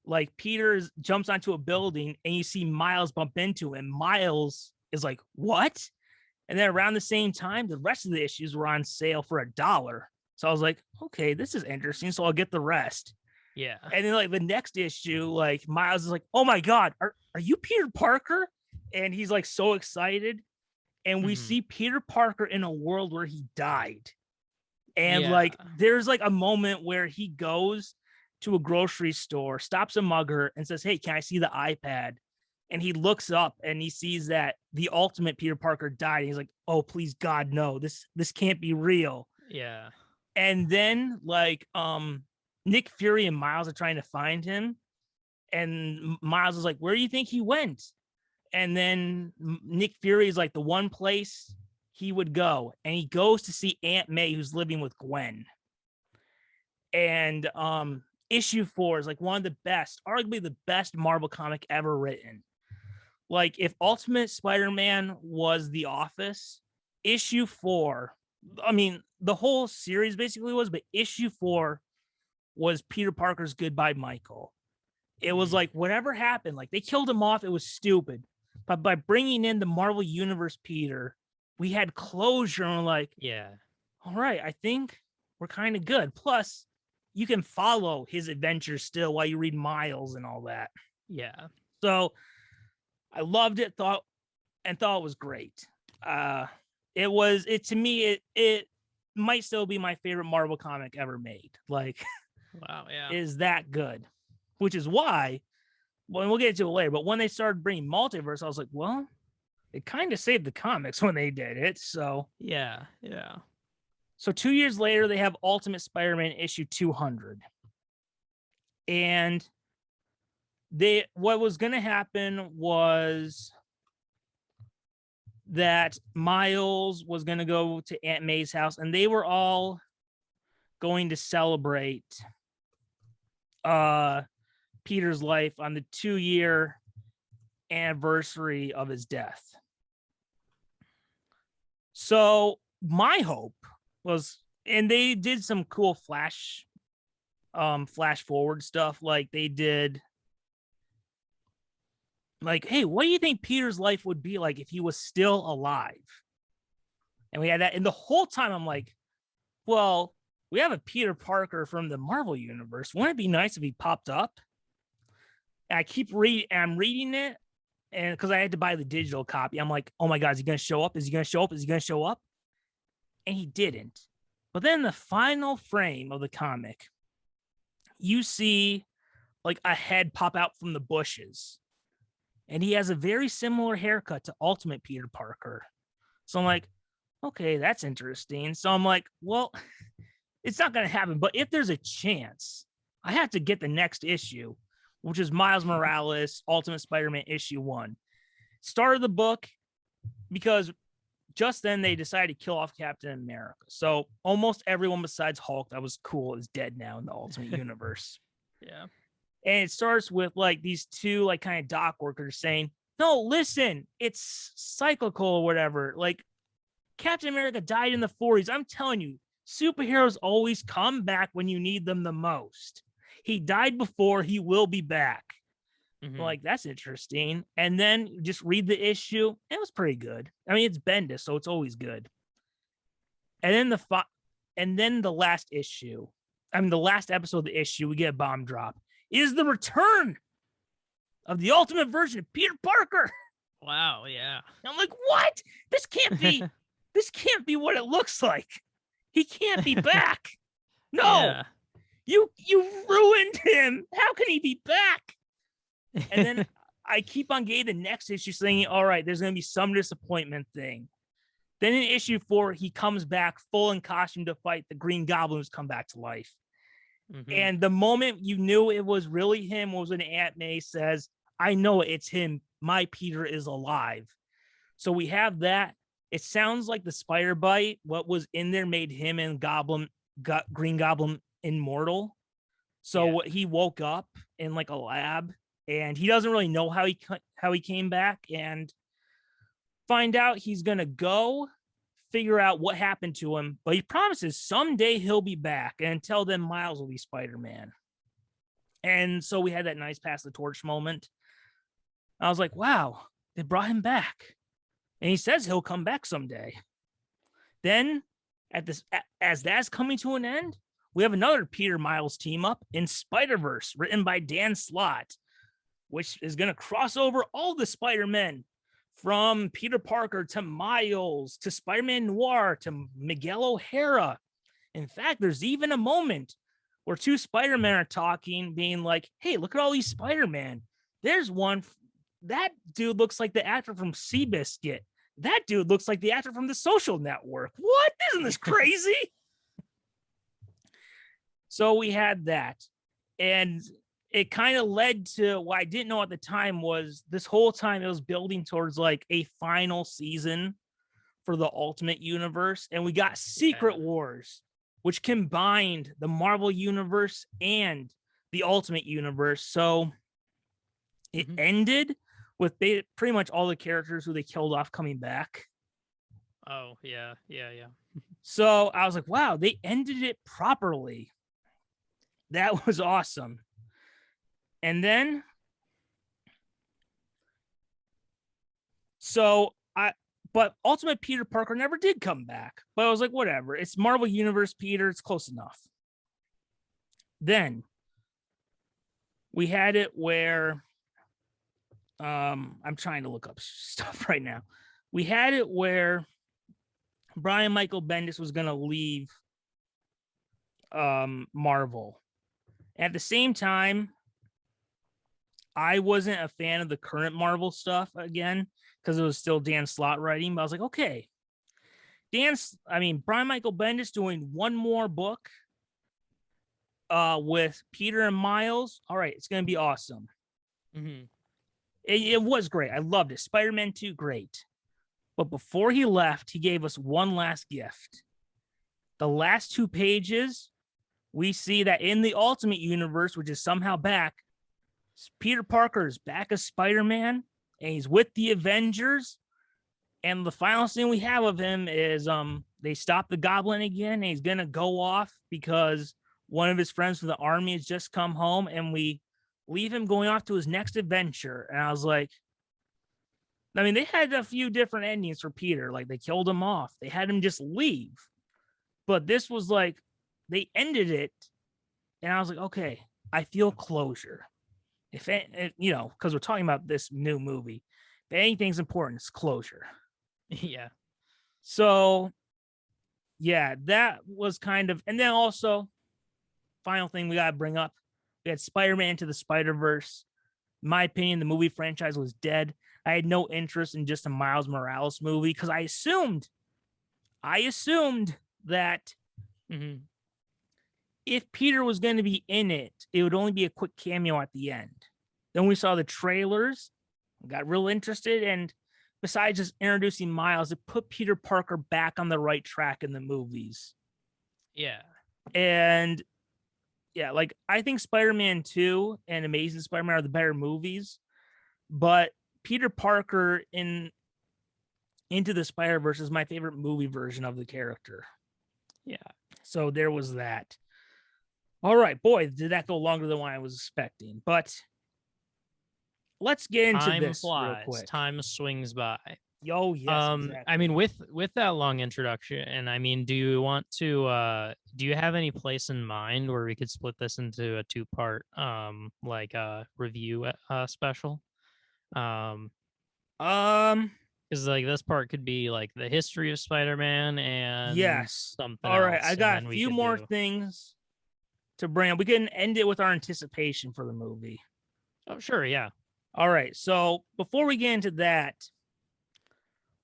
like Peter jumps onto a building and you see Miles bump into him. Miles is like, what? And then around the same time, the rest of the issues were on sale for $1. So I was like, okay, this is interesting. So I'll get the rest. Yeah. And then like the next issue, like Miles is like, oh my God, are you Peter Parker? And he's like so excited. And we see Peter Parker in a world where he died. And like, there's like a moment where he goes to a grocery store, stops a mugger and says, hey, can I see the iPad? And he looks up and he sees that the Ultimate Peter Parker died. And he's like, oh, please, God, no, this can't be real. Yeah. And then like Nick Fury and Miles are trying to find him. And Miles is like, where do you think he went? And then Nick Fury is like the one place he would go. And he goes to see Aunt May, who's living with Gwen. And issue 4 is like one of the best, arguably the best Marvel comic ever written. Like if Ultimate Spider-Man was The Office, issue 4, I mean, the whole series basically was, but issue 4 was Peter Parker's Goodbye, Michael. It was like whatever happened, like they killed him off. It was stupid. But by bringing in the Marvel Universe Peter, we had closure and we're like, yeah, all right, I think we're kind of good. Plus, you can follow his adventures still while you read Miles and all that. Yeah. So I loved it, thought it was great. To me, it might still be my favorite Marvel comic ever made. Like, wow, yeah. Is that good? Which is why, well, we'll get into it later, but when they started bringing multiverse, I was like, well, it kind of saved the comics when they did it. So yeah. So 2 years later, they have Ultimate Spider-Man issue 200. And what was going to happen was that Miles was going to go to Aunt May's house, and they were all going to celebrate Peter's life on the 2-year anniversary of his death. So my hope was, and they did some cool flash flash forward stuff. Like they did like, hey, what do you think Peter's life would be like if he was still alive? And we had that. And the whole time I'm like, well, we have a Peter Parker from the Marvel universe. Wouldn't it be nice if he popped up? And I keep reading, I'm reading it. And because I had to buy the digital copy, I'm like, oh my God, is he going to show up? Is he going to show up? Is he going to show up? And he didn't. But then the final frame of the comic, you see like a head pop out from the bushes. And he has a very similar haircut to Ultimate Peter Parker. So I'm like, okay, that's interesting. So I'm like, well, it's not going to happen. But if there's a chance, I have to get the next issue, which is Miles Morales, Ultimate Spider-Man issue 1. Started the book because just then they decided to kill off Captain America. So almost everyone besides Hulk that was cool is dead now in the Ultimate Universe. Yeah. And it starts with like these two like kind of dock workers saying, no, listen, it's cyclical or whatever. Like Captain America died in the 40s. I'm telling you, superheroes always come back when you need them the most. He died before, he will be back. Mm-hmm. Like, that's interesting. And then just read the issue. It was pretty good. I mean, it's Bendis, so it's always good. And then the last issue, the last episode of the issue, we get a bomb drop, is the return of the ultimate version of Peter Parker. Wow, yeah. I'm like, what? This can't be what it looks like. He can't be back. No. Yeah. You ruined him. How can he be back? And then I keep on getting the next issue saying, all right, there's going to be some disappointment thing. Then in issue 4, he comes back full in costume to fight the Green Goblin who's come back to life. Mm-hmm. And the moment you knew it was really him was when Aunt May says, I know it's him. My Peter is alive. So we have that. It sounds like the spider bite, what was in there made him and Green Goblin immortal. So he woke up in like a lab and he doesn't really know how he came back, and find out he's going to go figure out what happened to him. But he promises someday he'll be back. And until then, Miles will be Spider-Man. And so we had that nice pass the torch moment. I was like, wow, they brought him back. And he says he'll come back someday. Then, as that's coming to an end, we have another Peter Miles team up in Spider-Verse, written by Dan Slott, which is going to cross over all the Spider-Men, from Peter Parker to Miles to Spider-Man Noir to Miguel O'Hara. In fact, there's even a moment where 2 Spider-Men are talking, being like, hey, look at all these Spider-Man. There's one. That dude looks like the actor from Seabiscuit. That dude looks like the actor from The Social Network. What? Isn't this crazy? So we had that. And it kind of led to what I didn't know at the time was this whole time it was building towards like a final season for the Ultimate Universe. And we got Secret Wars, which combined the Marvel Universe and the Ultimate Universe. So it ended with pretty much all the characters who they killed off coming back. Oh, yeah. So I was like, wow, they ended it properly. That was awesome. And then, but Ultimate Peter Parker never did come back. But I was like, whatever. It's Marvel Universe Peter. It's close enough. Then we had it where, I'm trying to look up stuff right now. We had it where Brian Michael Bendis was going to leave Marvel. At the same time, I wasn't a fan of the current Marvel stuff again, because it was still Dan Slott writing, but I was like, okay, Brian Michael Bendis doing one more book with Peter and Miles. All right, it's going to be awesome. Mm-hmm. It was great. I loved it. Spider-Man 2, great. But before he left, he gave us one last gift. The last 2 pages, we see that in the Ultimate Universe, which is somehow back, Peter Parker is back as Spider-Man, and he's with the Avengers. And the final scene we have of him is they stop the Goblin again, and he's going to go off because one of his friends from the army has just come home, and we leave him going off to his next adventure. And I was like, I mean, they had a few different endings for Peter. Like they killed him off. They had him just leave. But this was like, they ended it. And I was like, okay, I feel closure. If you know, because we're talking about this new movie, if anything's important, it's closure. Yeah. So, yeah, that was kind of, and then also, final thing we got to bring up, we had Spider-Man Into the Spider-Verse. In my opinion, the movie franchise was dead. I had no interest in just a Miles Morales movie because I assumed that if Peter was going to be in it, it would only be a quick cameo at the end. Then we saw the trailers, got real interested, and besides just introducing Miles, it put Peter Parker back on the right track in the movies. Yeah. And yeah, like I think Spider-Man 2 and Amazing Spider-Man are the better movies, but Peter Parker in Into the Spider-Verse is my favorite movie version of the character. Yeah. So there was that. All right, boy, did that go longer than what I was expecting. But let's get into Time this flies. real quick. Time swings by. Oh, yes, exactly. I mean, with that long introduction, and I mean, do you want to do you have any place in mind where we could split this into a 2-part review special? Because like this part could be like the history of Spider-Man and yes. something all right, else, I got a few more things to bring up. We can end it with our anticipation for the movie. Oh, sure, yeah. All right, so before we get into that,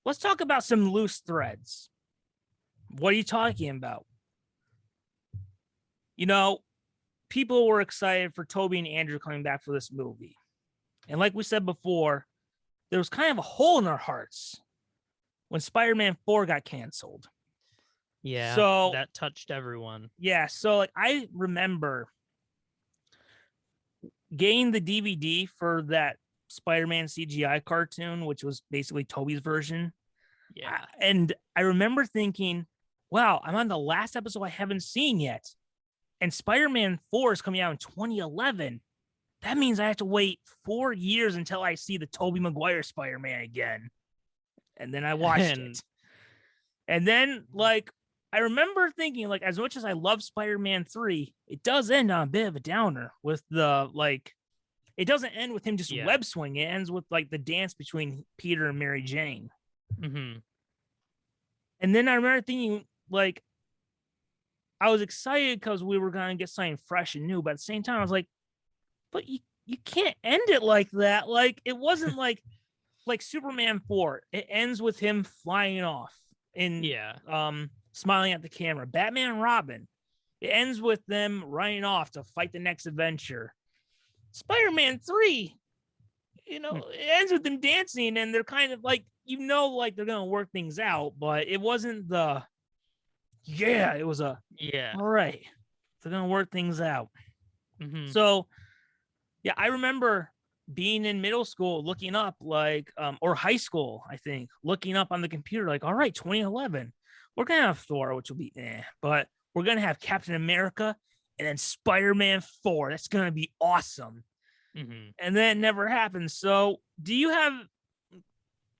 let's talk about some loose threads. What are you talking about? You know, people were excited for Tobey and Andrew coming back for this movie. And like we said before, there was kind of a hole in our hearts when Spider-Man 4 got canceled. Yeah, so that touched everyone. Yeah, so like I remember getting the DVD for that Spider-Man CGI cartoon, which was basically Tobey's version. Yeah. And I remember thinking, wow, I'm on the last episode I haven't seen yet. And Spider-Man 4 is coming out in 2011. That means I have to wait 4 years until I see the Tobey Maguire Spider-Man again. And then I watched it. And then, like, I remember thinking, like, as much as I love Spider-Man 3, it does end on a bit of a downer with the, like, it doesn't end with him just web swinging. It ends with, like, the dance between Peter and Mary Jane. Mm-hmm. And then I remember thinking, like, I was excited because we were going to get something fresh and new, but at the same time, I was like, but you can't end it like that. Like, it wasn't like Superman 4. It ends with him flying off and smiling at the camera. Batman and Robin, it ends with them running off to fight the next adventure. Spider-Man 3, you know, it ends with them dancing, and they're kind of like, you know, like they're gonna work things out, but it wasn't the it was a all right, they're gonna work things out. Mm-hmm. So yeah, I remember being in middle school looking up, like, or high school, I think, looking up on the computer, like, all right, 2011, we're gonna have Thor, which will be but we're gonna have Captain America and then Spider-Man 4. That's gonna be awesome. Mm-hmm. And then it never happened. So do you have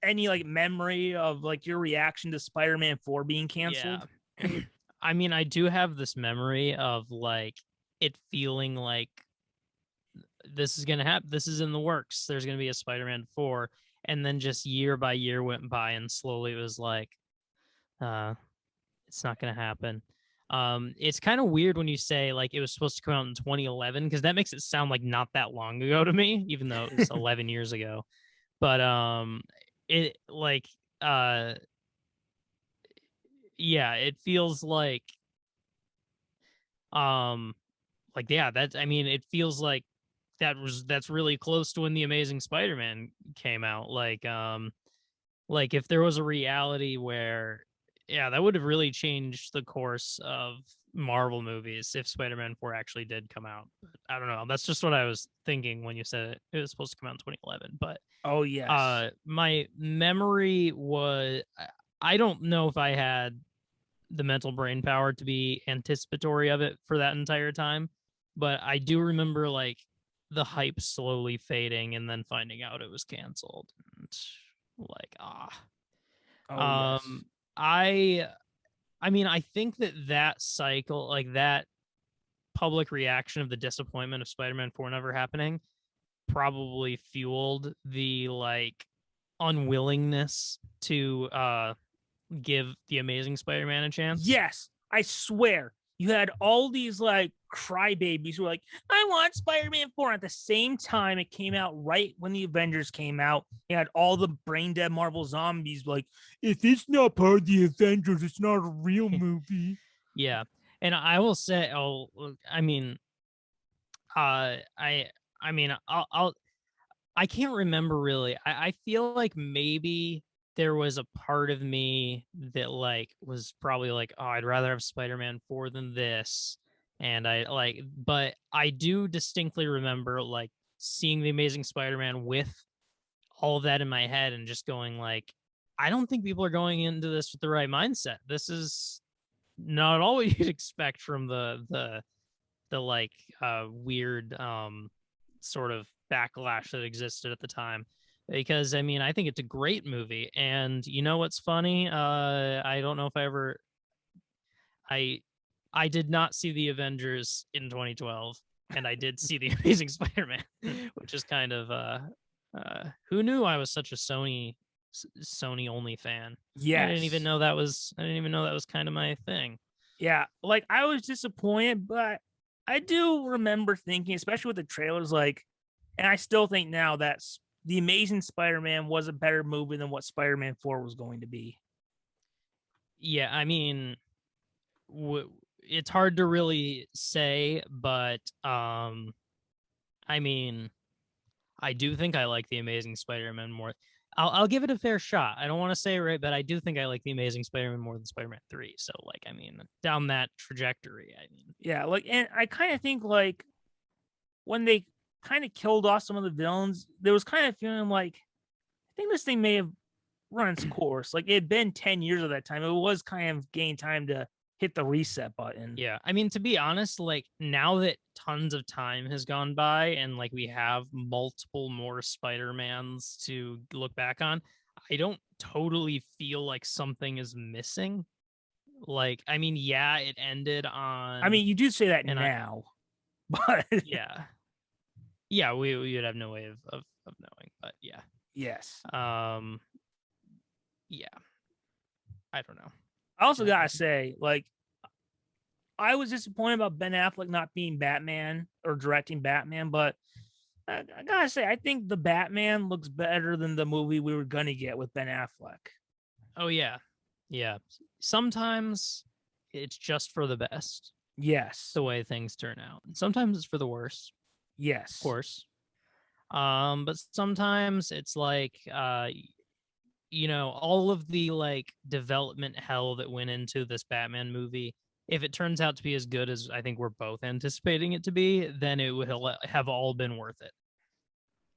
any like memory of like your reaction to Spider-Man 4 being canceled? Yeah. I mean, I do have this memory of like it feeling like this is gonna happen. This is in the works. There's gonna be a Spider-Man 4, and then just year by year went by, and slowly it was like, it's not gonna happen. It's kind of weird when you say like it was supposed to come out in 2011, because that makes it sound like not that long ago to me, even though it was 11 years ago. But it like it feels like that. I mean, it feels like that's really close to when the Amazing Spider-Man came out. Like if there was a reality where that would have really changed the course of Marvel movies if Spider-Man 4 actually did come out. But I don't know. That's just what I was thinking when you said it was supposed to come out in 2011. But oh yes, my memory was, I don't know if I had the mental brain power to be anticipatory of it for that entire time. But I do remember like the hype slowly fading and then finding out it was canceled. And like, Oh yes. I mean, I think that cycle, like that public reaction of the disappointment of Spider-Man 4 never happening, probably fueled the like unwillingness to give the Amazing Spider-Man a chance. Yes, I swear. You had all these like crybabies who were like, I want Spider-Man 4. At the same time, it came out right when the Avengers came out. You had all the brain dead Marvel zombies like, if it's not part of the Avengers, it's not a real movie. Yeah. And I will say, I mean, I mean, I can't remember really. I feel like maybe there was a part of me that like was probably like, oh, I'd rather have Spider-Man 4 than this. And but I do distinctly remember like seeing the Amazing Spider-Man with all of that in my head and just going like, I don't think people are going into this with the right mindset. This is not all what you'd expect from the like weird sort of backlash that existed at the time. Because I mean, I think it's a great movie, and you know what's funny? I don't know if I did not see the Avengers in 2012, and I did see the Amazing Spider-Man, which is kind of who knew I was such a Sony only fan. Yes. I didn't even know that was kind of my thing. Yeah, like I was disappointed, but I do remember thinking, especially with the trailers, like, and I still think now that The Amazing Spider-Man was a better movie than what Spider-Man 4 was going to be. Yeah, I mean, it's hard to really say, but I mean, I do think I like The Amazing Spider-Man more. I'll give it a fair shot. I don't want to say it right, but I do think I like The Amazing Spider-Man more than Spider-Man 3. So, like, I mean, down that trajectory, I mean. Yeah, like, and I kind of think, like, when they kind of killed off some of the villains, there was kind of feeling like, I think this thing may have run its course. Like, it had been 10 years of that time. It was kind of gain time to hit the reset button. Yeah, I mean, to be honest, like now that tons of time has gone by and like we have multiple more Spider-Mans to look back on, I don't totally feel like something is missing. Like, I mean, yeah, it ended on. I mean, you do say that now, but yeah, we would have no way of knowing, but yeah, yes, yeah, I don't know. I also gotta say, like, I was disappointed about Ben Affleck not being Batman or directing Batman, but I gotta say, I think the Batman looks better than the movie we were gonna get with Ben Affleck. Oh yeah. Sometimes it's just for the best. Yes. The way things turn out. Sometimes it's for the worst. Yes. Of course. But sometimes it's like all of the like development hell that went into this Batman movie, if it turns out to be as good as I think we're both anticipating it to be, then it will have all been worth it.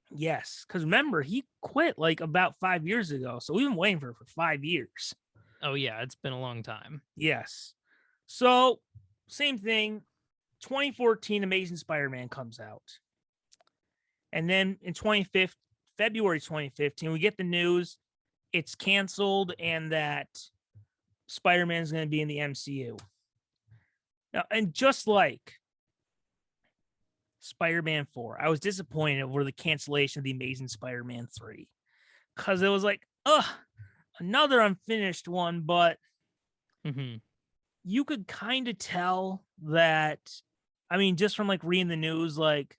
Yes, because remember, he quit like about 5 years ago, so we've been waiting for 5 years. Oh yeah, it's been a long time. Yes. So same thing. 2014, Amazing Spider-Man comes out, and then in February 2015, we get the news it's canceled and that Spider-Man is going to be in the MCU. Now, and just like Spider-Man 4, I was disappointed over the cancellation of the Amazing Spider-Man 3 because it was like, another unfinished one, but you could kind of tell that, I mean, just from like reading the news, like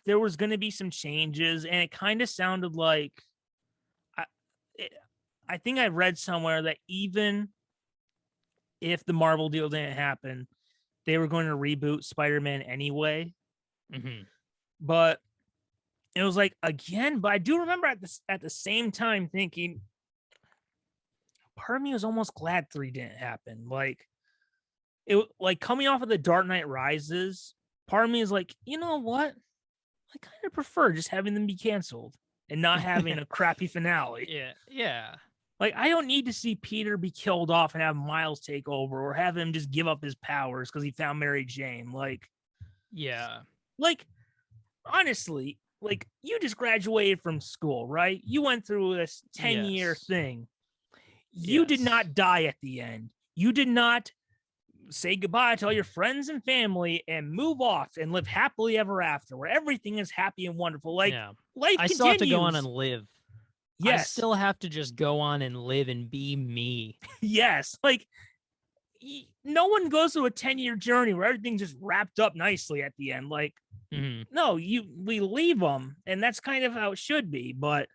there was going to be some changes, and it kind of sounded like, I think I read somewhere that even if the Marvel deal didn't happen, they were going to reboot Spider-Man anyway. But it was like, again, but I do remember at the same time thinking, part of me was almost glad 3 didn't happen. Like, it, like coming off of the Dark Knight Rises, part of me is like, you know what? I kind of prefer just having them be canceled and not having a crappy finale. Yeah. Like, I don't need to see Peter be killed off and have Miles take over, or have him just give up his powers because he found Mary Jane. Yeah. Like, honestly, like, you just graduated from school, right? You went through this 10-year Yes. thing. You did Yes. not die at the end. You did not say goodbye to all your friends and family and move off and live happily ever after, where everything is happy and wonderful. Like, Yeah. life I continues. still have to go on and live. I Yes. still have to just go on and live and be me. Yes. Like, no one goes through a 10-year journey where everything's just wrapped up nicely at the end. Like, no, we leave them, and that's kind of how it should be. But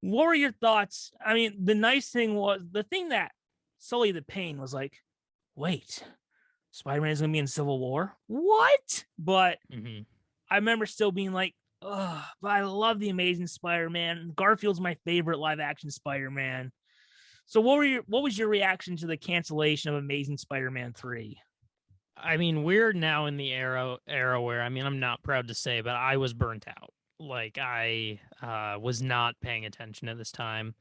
what were your thoughts? I mean, the nice thing was, the thing that sullied the pain was like, wait, Spider-Man is gonna be in Civil War? What? But I remember still being like, oh, but I love the Amazing Spider-Man. Garfield's my favorite live action Spider-Man. So what was your reaction to the cancellation of Amazing Spider-Man 3? I mean, we're now in the era where, I mean, I'm not proud to say, but I was burnt out. Like, I was not paying attention at this time.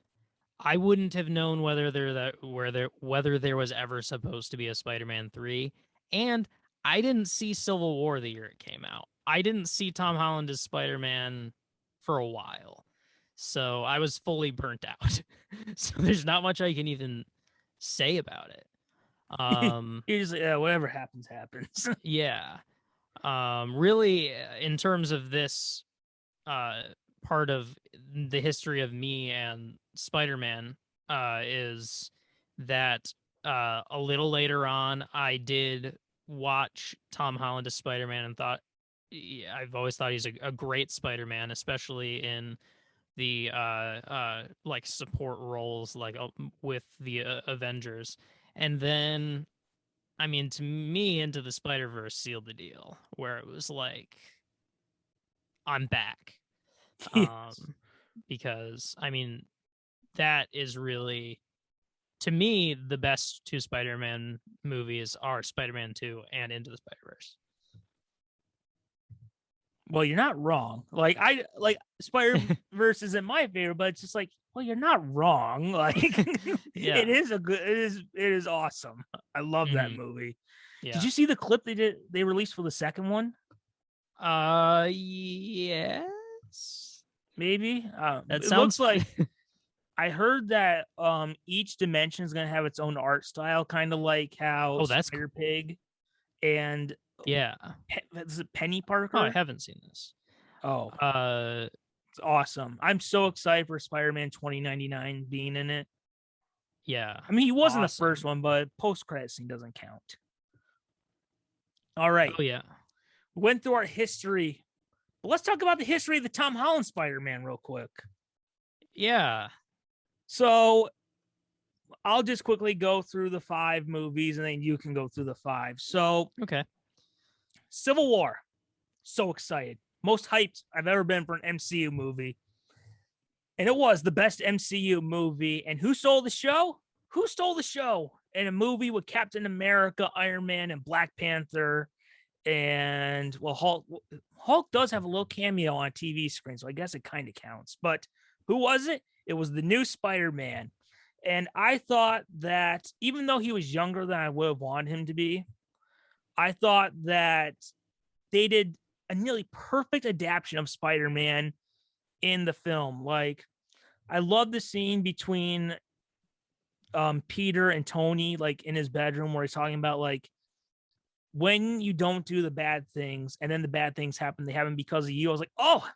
I wouldn't have known whether there was ever supposed to be a Spider-Man 3, and I didn't see Civil War the year it came out. I didn't see Tom Holland as Spider-Man for a while. So I was fully burnt out. So there's not much I can even say about it. You're just like, yeah, whatever happens, happens. Yeah. Really, in terms of this part of the history of me and Spider-Man, is that a little later on, I did watch Tom Holland as Spider-Man and thought, I've always thought he's a great Spider-Man, especially in the like support roles, like with the Avengers. And then, I mean, to me, Into the Spider-Verse sealed the deal, where it was like, I'm back. Because, I mean, that is really, to me, the best two Spider-Man movies are Spider-Man 2 and Into the Spider-Verse. Well, you're not wrong. Like, Spider-Verse isn't my favorite, but it's just like, well, you're not wrong. Like, Yeah. it is awesome. I love that movie. Yeah. Did you see the clip they released for the second one? Yes. Maybe. That it sounds looks like I heard that each dimension is gonna have its own art style, kind of like how that's Spider-Pig and yeah. Is it Penny Parker? Oh, I haven't seen this. Oh, it's awesome. I'm so excited for Spider-Man 2099 being in it. Yeah. I mean, he wasn't the first one, but post-credit scene doesn't count. All right. Oh, yeah. We went through our history. But let's talk about the history of the Tom Holland Spider-Man real quick. Yeah. So I'll just quickly go through the 5 movies, and then you can go through the 5. So, okay. Civil War. So excited. Most hyped I've ever been for an MCU movie. And it was the best MCU movie. And who stole the show? Who stole the show in a movie with Captain America, Iron Man, and Black Panther? And, well, Hulk does have a little cameo on a TV screen, so I guess it kind of counts. But who was it? It was the new Spider-Man. And I thought that even though he was younger than I would have wanted him to be, I thought that they did a nearly perfect adaptation of Spider-Man in the film. Like, I love the scene between Peter and Tony, like in his bedroom, where he's talking about like, when you don't do the bad things and then the bad things happen, they happen because of you. I was like, oh,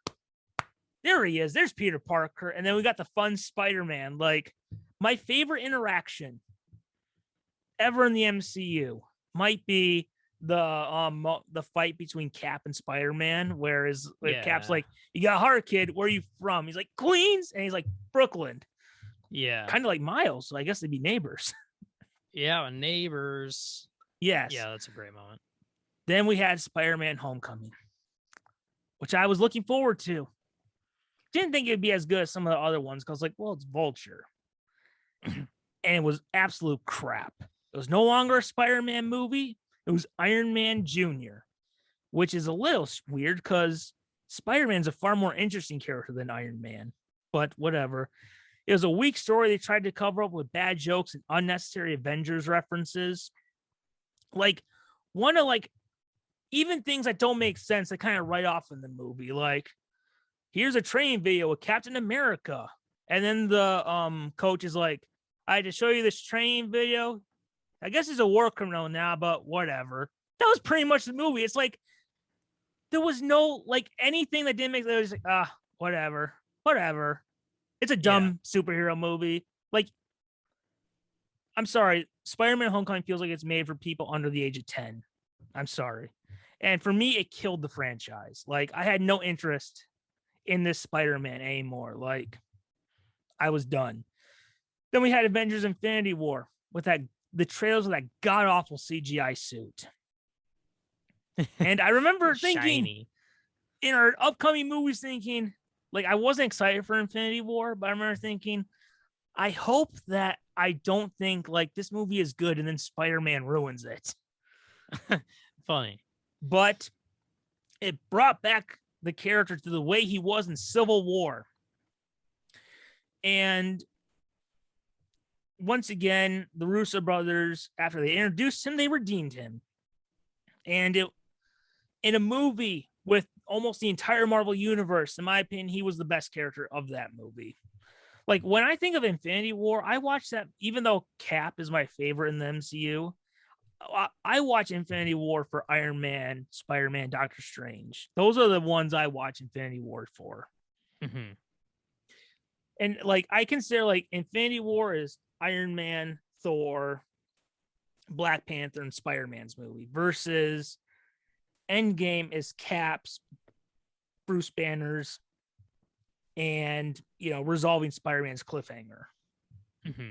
there he is. There's Peter Parker. And then we got the fun Spider-Man. Like, my favorite interaction ever in the MCU might be the fight between Cap and Spider-Man, whereas Cap's like, you got heart, kid, where are you from? He's like, Queens, and he's like, Brooklyn. Yeah, kind of like Miles, so I guess they'd be neighbors. Yeah, neighbors. Yes. Yeah, that's a great moment. Then we had Spider-Man Homecoming, which I was looking forward to. Didn't think it'd be as good as some of the other ones, because like, well, it's Vulture. And it was absolute crap. It was no longer a Spider-Man movie. It was Iron Man Jr., which is a little weird because Spider-Man's a far more interesting character than Iron Man, but whatever. It was a weak story they tried to cover up with bad jokes and unnecessary Avengers references. Like, one of like even things that don't make sense that kind of write off in the movie. Like, here's a training video with Captain America. And then the coach is like, I had to show you this training video. I guess he's a war criminal now, but whatever. That was pretty much the movie. It's like there was no like anything that didn't make it was like, whatever. It's a dumb superhero movie. Like, I'm sorry, Spider-Man Homecoming feels like it's made for people under the age of 10. I'm sorry. And for me, it killed the franchise. Like, I had no interest in this Spider-Man anymore. Like, I was done. Then we had Avengers Infinity War with the trailers of that god-awful CGI suit. And I remember thinking in our upcoming movies, thinking, like, I wasn't excited for Infinity War, but I remember thinking, I hope that I don't think like this movie is good and then Spider-Man ruins it. Funny. But it brought back the character to the way he was in Civil War. And once again, the Russo brothers, after they introduced him, they redeemed him. And in a movie with almost the entire Marvel universe, in my opinion, he was the best character of that movie. Like, when I think of Infinity War, I watch that, even though Cap is my favorite in the MCU, I watch Infinity War for Iron Man, Spider-Man, Doctor Strange. Those are the ones I watch Infinity War for. Mm-hmm. And like, I consider like Infinity War is Iron Man, Thor, Black Panther, and Spider-Man's movie versus Endgame is Cap's, Bruce Banner's, and, you know, resolving Spider-Man's cliffhanger. Mm-hmm.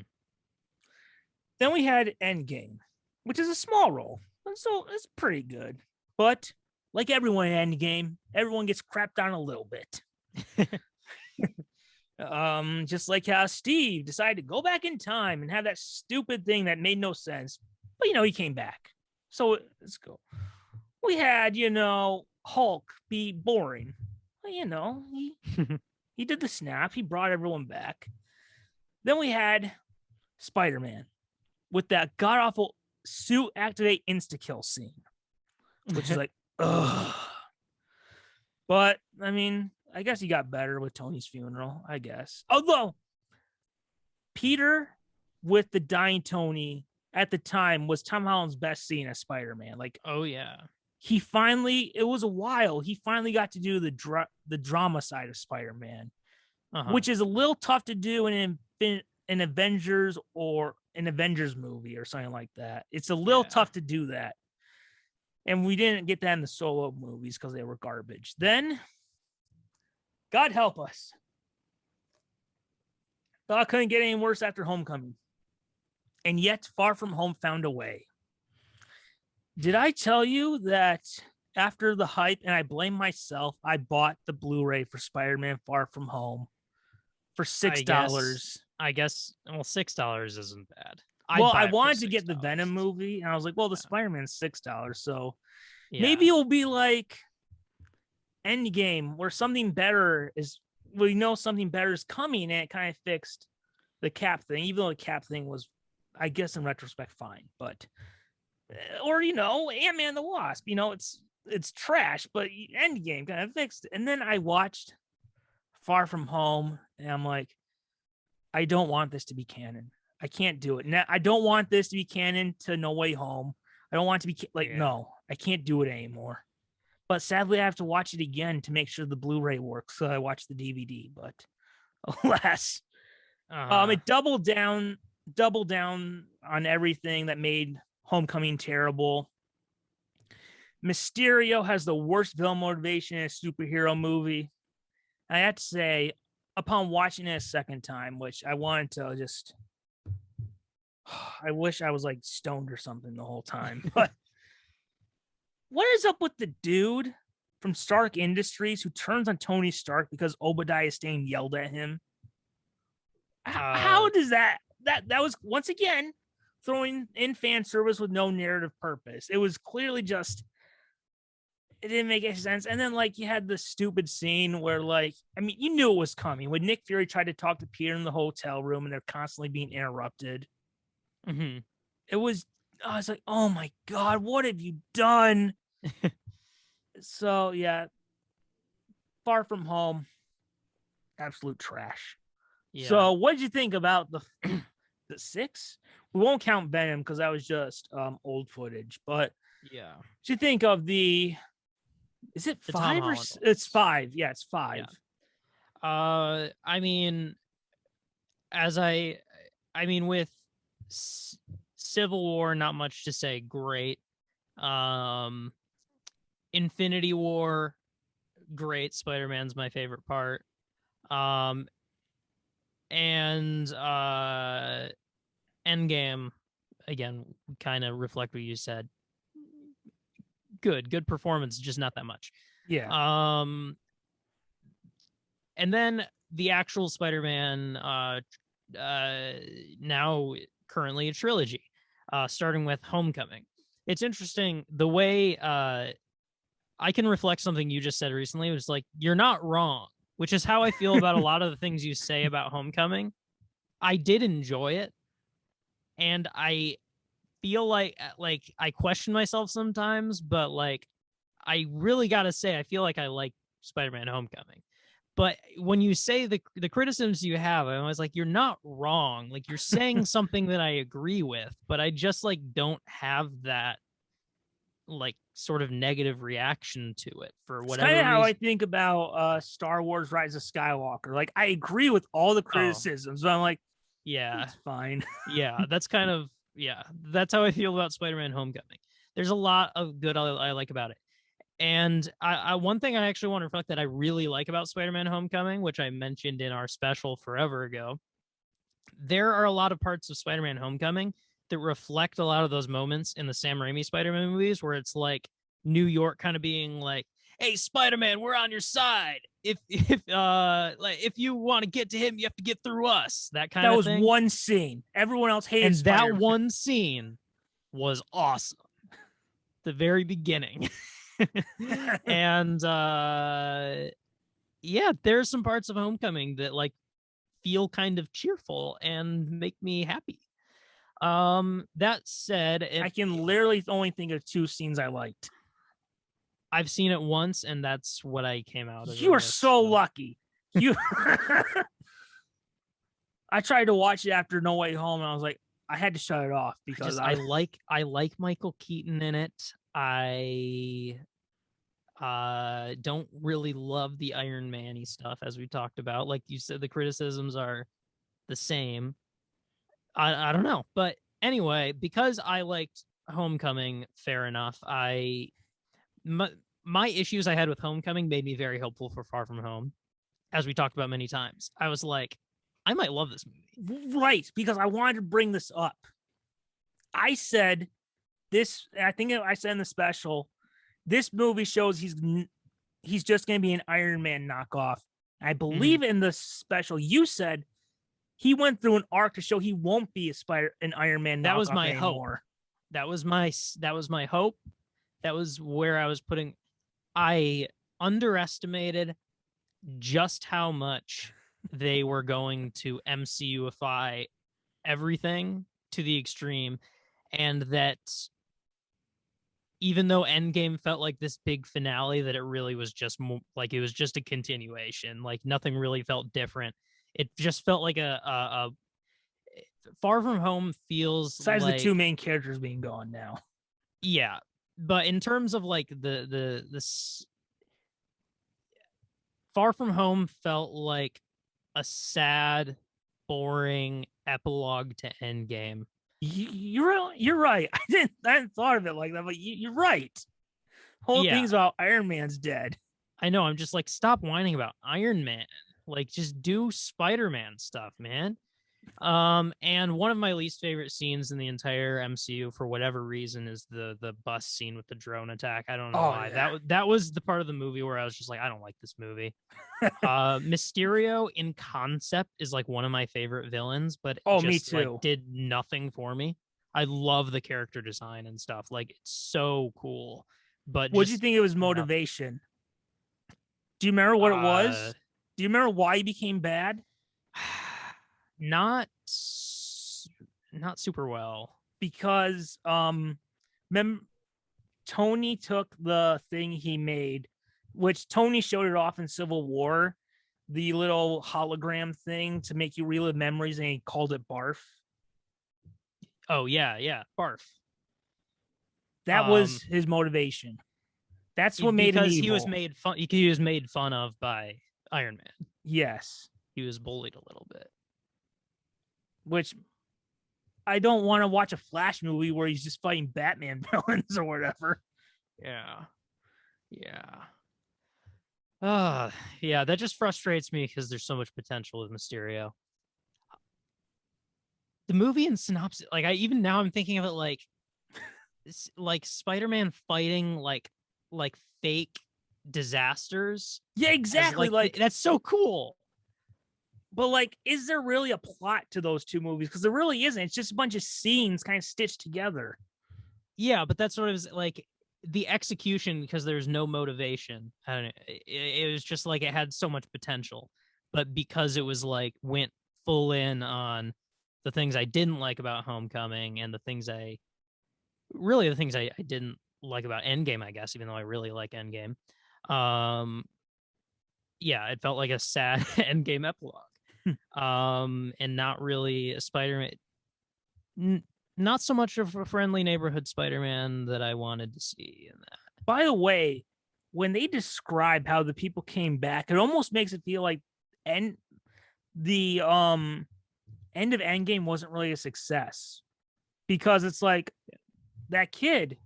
Then we had Endgame, which is a small role. So it's pretty good. But like everyone in Endgame, everyone gets crapped on a little bit. Just like how Steve decided to go back in time and have that stupid thing that made no sense. But, you know, he came back. So let's go. We had, you know, Hulk be boring. Well, you know, he did the snap. He brought everyone back. Then we had Spider-Man with that god-awful suit activate insta-kill scene, which is like, ugh. But, I mean, I guess he got better with Tony's funeral, I guess. Although, Peter with the dying Tony at the time was Tom Holland's best scene as Spider-Man. Like, oh, yeah. He finally, it was a while, he finally got to do the drama side of Spider-Man, which is a little tough to do in an Avengers or an Avengers movie or something like that. It's a little tough to do that. And we didn't get that in the solo movies because they were garbage. Then, God help us, thought it couldn't get any worse after Homecoming. And yet, Far From Home found a way. Did I tell you that after the hype, and I blame myself, I bought the Blu-ray for Spider-Man Far From Home for $6? I guess, well, $6 isn't bad. I wanted to get the Venom movie, and I was like, well, the Spider-Man's $6, so maybe it'll be like Endgame, where something better is, we know something better is coming, and it kind of fixed the Cap thing, even though the Cap thing was, I guess, in retrospect, fine, but... Or, you know, Ant-Man the Wasp, you know, it's trash, but Endgame kind of fixed it. And then I watched Far From Home, and I'm like, I don't want this to be canon. I can't do it. I don't want this to be canon to No Way Home. I don't want it to be no, I can't do it anymore. But sadly, I have to watch it again to make sure the Blu-ray works. So I watched the DVD, but alas, it doubled down on everything that made Homecoming terrible. Mysterio has the worst villain motivation in a superhero movie. I have to say, upon watching it a second time, which I wanted to just, I wish I was like stoned or something the whole time. But what is up with the dude from Stark Industries who turns on Tony Stark because Obadiah Stane yelled at him? How does that was once again throwing in fan service with no narrative purpose. It was clearly just, it didn't make any sense. And then like you had the stupid scene where like, I mean, you knew it was coming when Nick Fury tried to talk to Peter in the hotel room and they're constantly being interrupted. Mm-hmm. It was, I was like, oh my God, what have you done? So yeah, Far From Home, absolute trash. Yeah. So what did you think about the 6? We won't count Venom because that was just old footage, but yeah. what do you think of the, is it The 5 or it's 5? Yeah, it's 5. Yeah. I mean, with Civil War, not much to say. Great. Infinity War, great. Spider-Man's my favorite part. And Endgame, again, kind of reflect what you said. Good performance, just not that much. Yeah. And then the actual Spider-Man, now currently a trilogy, starting with Homecoming. It's interesting the way I can reflect something you just said recently. It was like, you're not wrong, which is how I feel about a lot of the things you say about Homecoming. I did enjoy it, and I feel like I question myself sometimes, but like I really gotta say I feel like I like Spider-Man Homecoming. But when you say the criticisms you have, I'm always like, you're not wrong. Like you're saying something that I agree with, but I just like don't have that like sort of negative reaction to it for whatever kind of how reason. I think about Star Wars Rise of Skywalker. Like I agree with all the criticisms, but I'm like, yeah, it's fine. yeah, that's kind of, yeah, that's how I feel about Spider-Man Homecoming. There's a lot of good I like about it. And I one thing I actually want to reflect that I really like about Spider-Man Homecoming, which I mentioned in our special forever ago, there are a lot of parts of Spider-Man Homecoming that reflect a lot of those moments in the Sam Raimi Spider-Man movies, where it's like New York kind of being like, "Hey, Spider-Man, we're on your side. If you want to get to him, you have to get through us." That kind of thing. That was one scene. Everyone else hated and Spider-Man. That one scene was awesome. The very beginning. And yeah, there's some parts of Homecoming that like feel kind of cheerful and make me happy. That said, I can literally only think of 2 scenes I liked. I've seen it once, and that's what I came out of. You are so lucky. You I tried to watch it after No Way Home, and I was like, I had to shut it off because I like Michael Keaton in it. I don't really love the Iron Man-y stuff, as we talked about. Like you said, the criticisms are the same. I don't know. But anyway, because I liked Homecoming, fair enough. My issues I had with Homecoming made me very hopeful for Far From Home, as we talked about many times. I was like, I might love this movie. Right, because I wanted to bring this up. I said this, I think I said in the special, this movie shows he's just going to be an Iron Man knockoff. I believe in the special you said he went through an arc to show he won't be an Iron Man knockoff. That was my anymore. hope. That was my hope. That was where I was putting. I underestimated just how much they were going to MCUify everything to the extreme, and that even though Endgame felt like this big finale, that it really was just like it was just a continuation. Like nothing really felt different. It just felt like a Far From Home feels besides like the 2 main characters being gone now. Yeah, but in terms of like the Far From Home felt like a sad, boring epilogue to Endgame. You're right. I hadn't thought of it like that, but you're right. Whole thing's about Iron Man's dead. I know. I'm just like, stop whining about Iron Man. Like, just do Spider-Man stuff, man. And one of my least favorite scenes in the entire MCU, for whatever reason, is the bus scene with the drone attack. I don't know why. Yeah. That was the part of the movie where I was just like, I don't like this movie. Mysterio in concept is like one of my favorite villains, but me too. Like, did nothing for me. I love the character design and stuff. Like, it's so cool. But what do you think it was motivation? Do you remember what it was? Do you remember why he became bad? Not super well. Because Tony took the thing he made, which Tony showed it off in Civil War, the little hologram thing to make you relive memories, and he called it Barf. Oh yeah, Barf. That was his motivation. That's what made him evil. Because he was made fun. He was made fun of by Iron Man. Yes, he was bullied a little bit. Which I don't want to watch a Flash movie where he's just fighting Batman villains or whatever. Yeah. Yeah, that just frustrates me because there's so much potential with Mysterio. The movie in synopsis, like even now I'm thinking of it like Spider-Man fighting like fake disasters. Yeah, exactly. Like that's so cool. But like, is there really a plot to those two movies? Because there really isn't. It's just a bunch of scenes kind of stitched together. Yeah, but that's sort of like the execution, because there's no motivation. I don't know, it was just like it had so much potential, but because it was like went full in on the things I didn't like about Homecoming and the things I didn't like about Endgame, I guess, even though I really like Endgame. Yeah, it felt like a sad Endgame epilogue. And not really a Spider-Man, not so much of a friendly neighborhood Spider-Man that I wanted to see in that. By the way, when they describe how the people came back, it almost makes it feel like the end of Endgame wasn't really a success, because it's like that kid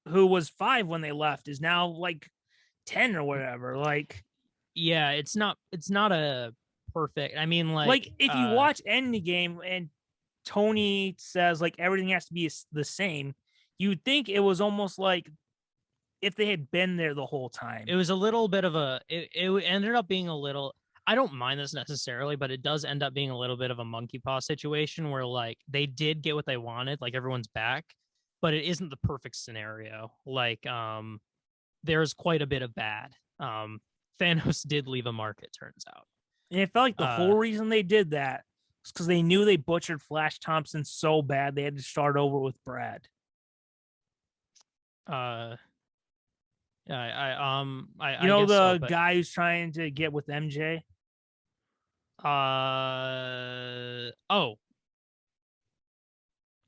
who was 5 when they left is now like 10 or whatever. Like, yeah, it's not a perfect. I mean, like if you watch Endgame and Tony says like everything has to be the same, you'd think it was almost like if they had been there the whole time. It was a little bit of it ended up being a little, I don't mind this necessarily, but it does end up being a little bit of a monkey paw situation where like they did get what they wanted, like everyone's back, but it isn't the perfect scenario. Like there's quite a bit of bad. Thanos did leave a mark, it turns out. And it felt like the whole reason they did that was because they knew they butchered Flash Thompson so bad they had to start over with Brad. I the guy who's trying to get with MJ.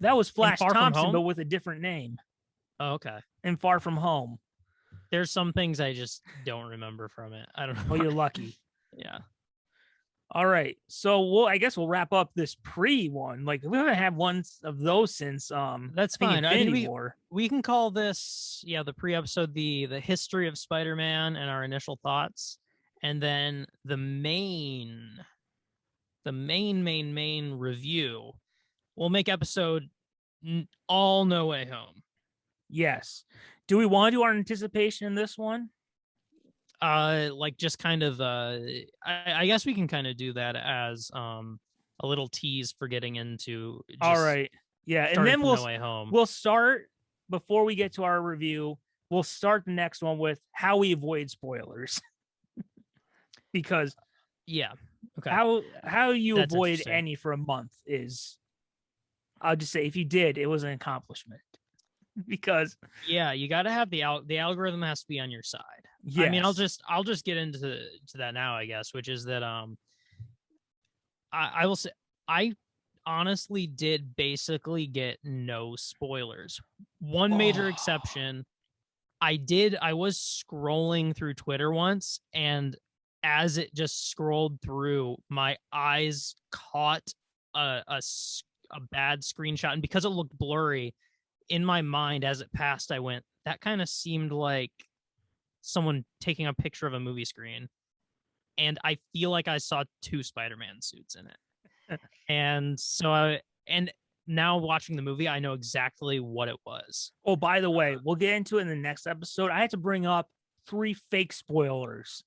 That was Flash Thompson, but with a different name. Oh, okay. And Far From Home. There's some things I just don't remember from it. I don't know. Well, you're lucky. Yeah. All right. So I guess we'll wrap up this one. Like, we haven't had one of those since that's fine. Infinity War. We can call this the pre-episode the history of Spider-Man and our initial thoughts. And then the main review, we'll make episode all No Way Home. Yes. Do we want to do our anticipation in this one? Like just kind of I guess we can kind of do that as a little tease for getting into just all right. Yeah, and then No Way Home. We'll start before we get to our review. We'll start the next one with how we avoid spoilers. Because okay. How you avoid any for a month is, I'll just say, if you did, it was an accomplishment. Because you got to have the algorithm has to be on your side. Yes. I mean, I'll just get into that now, I guess, which is that I will say I honestly did basically get no spoilers. One major exception, I was scrolling through Twitter once, and as it just scrolled through, my eyes caught a bad screenshot, and because it looked blurry in my mind as it passed, I went, that kind of seemed like someone taking a picture of a movie screen. And I feel like I saw 2 Spider-Man suits in it. And so and now watching the movie, I know exactly what it was. Oh, by the way, we'll get into it in the next episode. I had to bring up 3 fake spoilers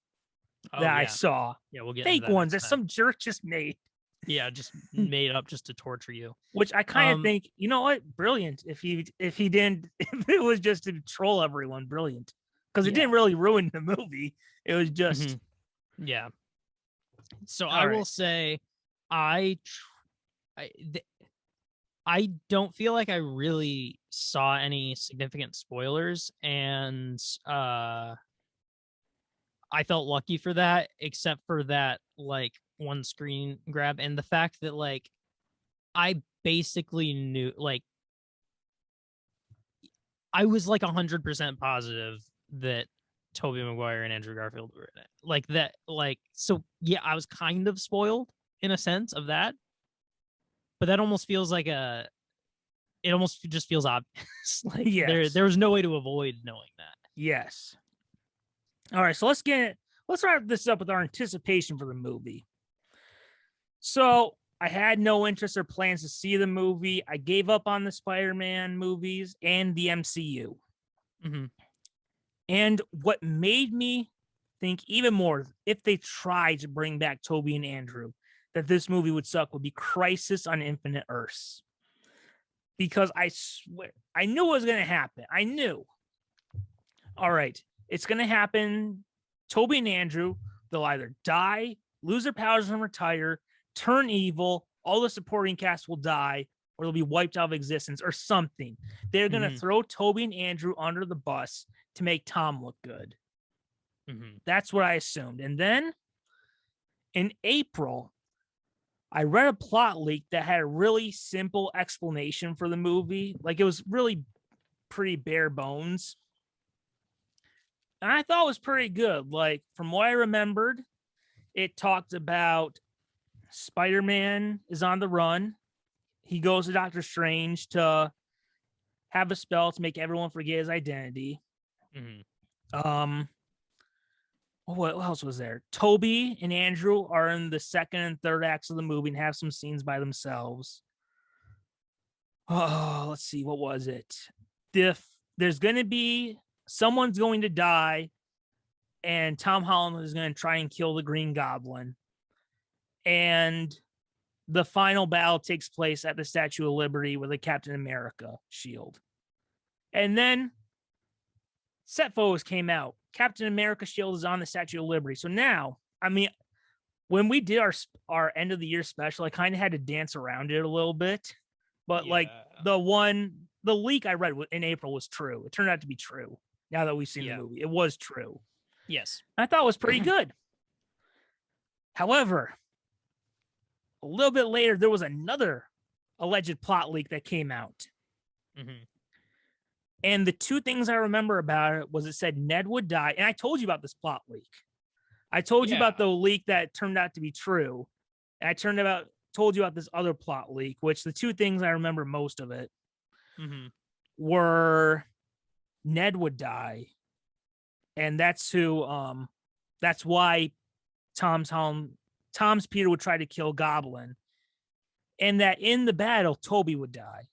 that I saw. Yeah, we'll get fake ones that some jerk just made. Yeah, just made up just to torture you. Which I kind of think, you know what? Brilliant. If he didn't, if it was just to troll everyone, brilliant. Because it didn't really ruin the movie. It was just yeah. So All I right. will say, I don't feel like I really saw any significant spoilers, and I felt lucky for that, except for that like one screen grab and the fact that like I basically knew, like I was like 100% positive that Tobey Maguire and Andrew Garfield were in it. Like that, like, so yeah, I was kind of spoiled in a sense of that, but that almost feels like it almost just feels obvious. Like yes. there was no way to avoid knowing that. Yes. All right. So let's wrap this up with our anticipation for the movie. So I had no interest or plans to see the movie. I gave up on the Spider-Man movies and the MCU. Mm-hmm. And what made me think even more, if they tried to bring back Tobey and Andrew, that this movie would suck, would be Crisis on Infinite Earths. Because I swear, I knew it was going to happen. I knew. All right, it's going to happen. Tobey and Andrew, they'll either die, lose their powers and retire, turn evil, all the supporting cast will die, or they'll be wiped out of existence or something. They're going to throw Tobey and Andrew under the bus to make Tom look good. That's what I assumed. And then in April, I read a plot leak that had a really simple explanation for the movie. Like it was really pretty bare bones. And I thought it was pretty good. Like from what I remembered, it talked about Spider-Man is on the run. He goes to Doctor Strange to have a spell to make everyone forget his identity. What else was there? Tobey and Andrew are in the second and third acts of the movie and have some scenes by themselves. Oh, let's see. What was it? There's going to be someone's going to die, and Tom Holland is going to try and kill the Green Goblin. And the final battle takes place at the Statue of Liberty with a Captain America shield. And then set photos came out. Captain America shield is on the Statue of Liberty. So now, I mean, when we did our end of the year special, I kind of had to dance around it a little bit. But like the leak I read in April was true. It turned out to be true. Now that we've seen the movie, it was true. Yes. I thought it was pretty good. However, a little bit later, there was another alleged plot leak that came out. And the two things I remember about it was it said Ned would die. And I told you about this plot leak. I told you about the leak that turned out to be true. And I told you about this other plot leak, which the two things I remember most of it were Ned would die. And that's why Tom's Peter would try to kill Goblin. And that in the battle, Tobey would die.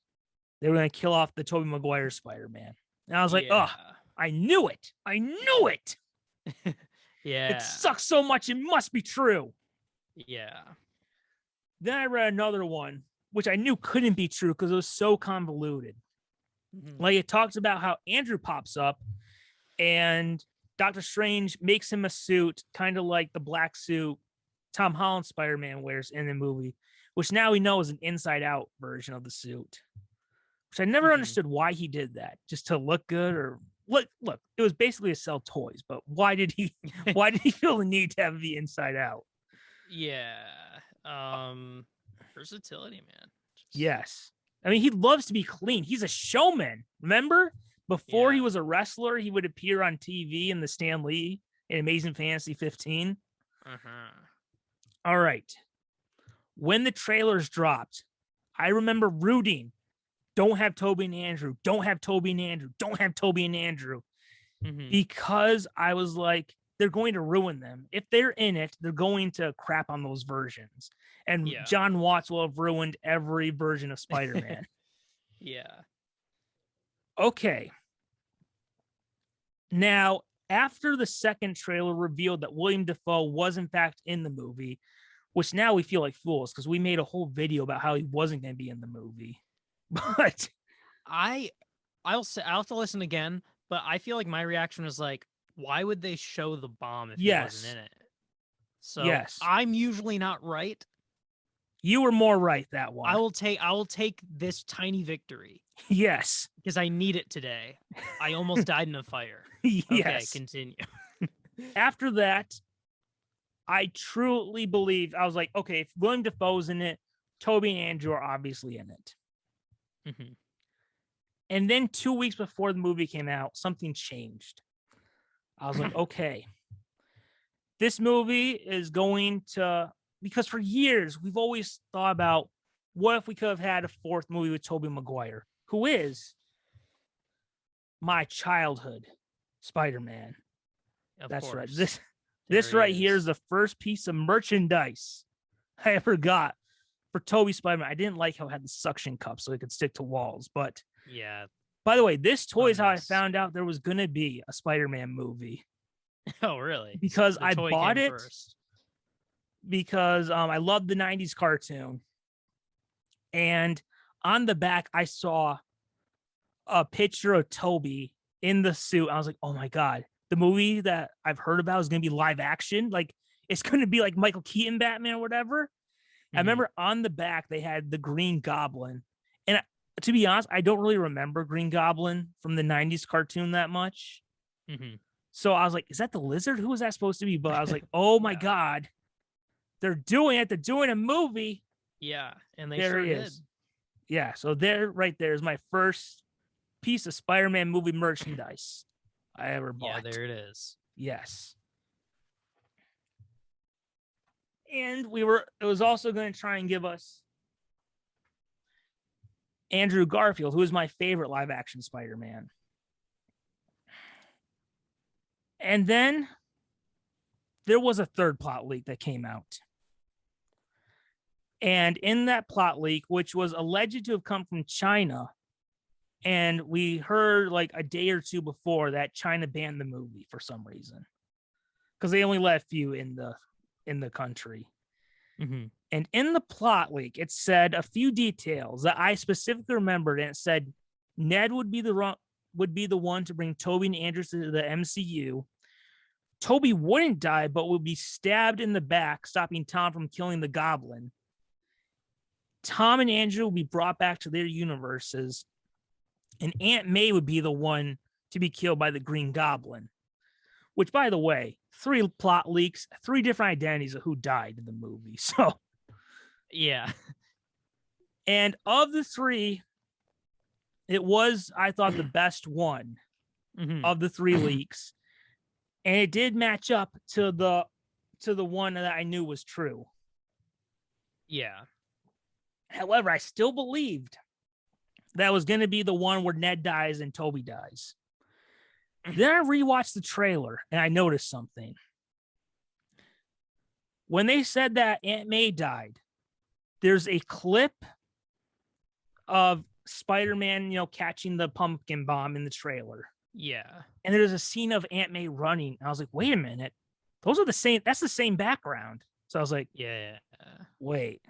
They were going to kill off the Tobey Maguire Spider-Man. And I was like, oh, I knew it. I knew it. It sucks so much. It must be true. Yeah. Then I read another one, which I knew couldn't be true because it was so convoluted. Like it talks about how Andrew pops up and Doctor Strange makes him a suit, kind of like the black suit Tom Holland Spider-Man wears in the movie, which now we know is an inside-out version of the suit. Which I never understood why he did that, just to look good or look. It was basically to sell toys, but why did he feel the need to have the inside out? Versatility, man. Yes. I mean, he loves to be clean. He's a showman. Remember? Before he was a wrestler, he would appear on TV in the Stan Lee in Amazing Fantasy 15. All right. When the trailers dropped, I remember rooting. Don't have Tobey and Andrew. Don't have Tobey and Andrew. Don't have Tobey and Andrew. Because I was like, they're going to ruin them. If they're in it, they're going to crap on those versions. And John Watts will have ruined every version of Spider-Man. Okay. Now, after the second trailer revealed that William Dafoe was in fact in the movie, which now we feel like fools because we made a whole video about how he wasn't going to be in the movie. But I'll have to listen again, but I feel like my reaction was like, why would they show the bomb if he wasn't in it? So yes, I'm usually not right. You were more right that one. I will take this tiny victory. Yes. Because I need it today. I almost died in a fire. Yes. Okay, continue. After that, I truly believe, I was like, okay, if Willem Dafoe's in it, Tobey and Andrew are obviously in it. Mm-hmm. And then 2 weeks before the movie came out, something changed. I was like, okay, this movie is going to, because for years, we've always thought about what if we could have had a fourth movie with Tobey Maguire, who is my childhood Spider-Man. That's right. This right here is the first piece of merchandise I ever got for Tobey Spider-Man. I didn't like how it had the suction cup so it could stick to walls, but yeah. By the way, this toy is how I found out there was going to be a Spider-Man movie. Oh, really? Because I bought it first. Because I loved the 90s cartoon. And on the back, I saw a picture of Tobey in the suit. I was like, oh my God, the movie that I've heard about is going to be live action. Like, it's going to be like Michael Keaton Batman or whatever. Mm-hmm. I remember on the back, they had the Green Goblin. And to be honest, I don't really remember Green Goblin from the 90s cartoon that much. Mm-hmm. So I was like, is that the lizard? Who was that supposed to be? But I was like, oh my God, they're doing it. They're doing a movie. Yeah. And they sure did. Yeah. So right there is my first piece of Spider-Man movie merchandise I ever bought. Yeah, there it is. Yes. And it was also going to try and give us Andrew Garfield, who is my favorite live action Spider-Man. And then there was a third plot leak that came out. And in that plot leak, which was alleged to have come from China, and we heard like a day or two before that China banned the movie for some reason, because they only let a few in the country. Mm-hmm. And in the plot leak, it said a few details that I specifically remembered, and it said Ned would be the one to bring Tobey and Andrew to the MCU. Tobey wouldn't die, but would be stabbed in the back, stopping Tom from killing the Goblin. Tom and Andrew would be brought back to their universes, and Aunt May would be the one to be killed by the Green Goblin. Which, by the way, 3 plot leaks, 3 different identities of who died in the movie. So, yeah. And of the 3, it was, I thought, the best one of the 3 leaks. And it did match up to the one that I knew was true. Yeah. However, I still believed that was going to be the one where Ned dies and Tobey dies. Then I rewatched the trailer and I noticed something. When they said that Aunt May died, there's a clip of Spider-Man, catching the pumpkin bomb in the trailer. Yeah. And there's a scene of Aunt May running. I was like, wait a minute. Those are the same. That's the same background. So I was like, yeah. Wait.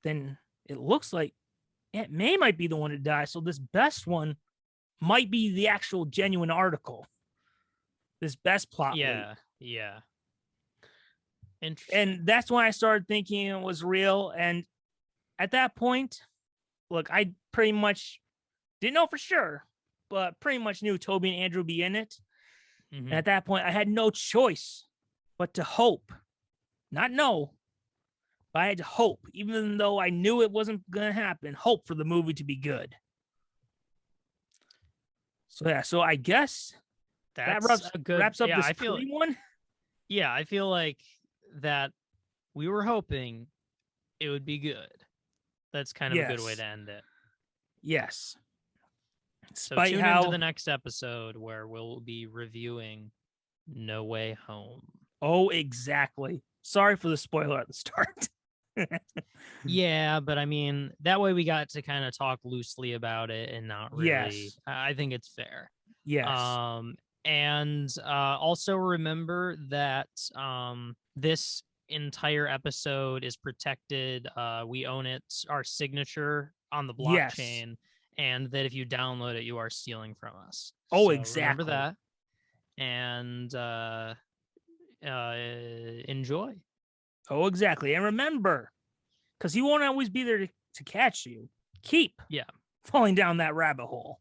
Then it looks like Aunt May might be the one to die. So this best one might be the actual genuine article. This best plot. Yeah. Yeah. Interesting. And that's when I started thinking it was real. And at that point, look, I pretty much didn't know for sure, but pretty much knew Tobey and Andrew would be in it. Mm-hmm. And at that point, I had no choice but to hope. Not know, but I had to hope, even though I knew it wasn't going to happen, hope for the movie to be good. So I guess that wraps up this one. Yeah, I feel like that we were hoping it would be good. That's kind of a good way to end it. Yes. So tune into the next episode where we'll be reviewing No Way Home. Oh, exactly. Sorry for the spoiler at the start. Yeah, but I mean, that way we got to kind of talk loosely about it and not really. Yes. I think it's fair. Yes. And also remember that this entire episode is protected. We own it, our signature on the Yes. blockchain, and that if you download it, you are stealing from us. Oh, So exactly. remember that, and enjoy. Oh, exactly. And remember, because he won't always be there to catch you, keep Yeah. falling down that rabbit hole.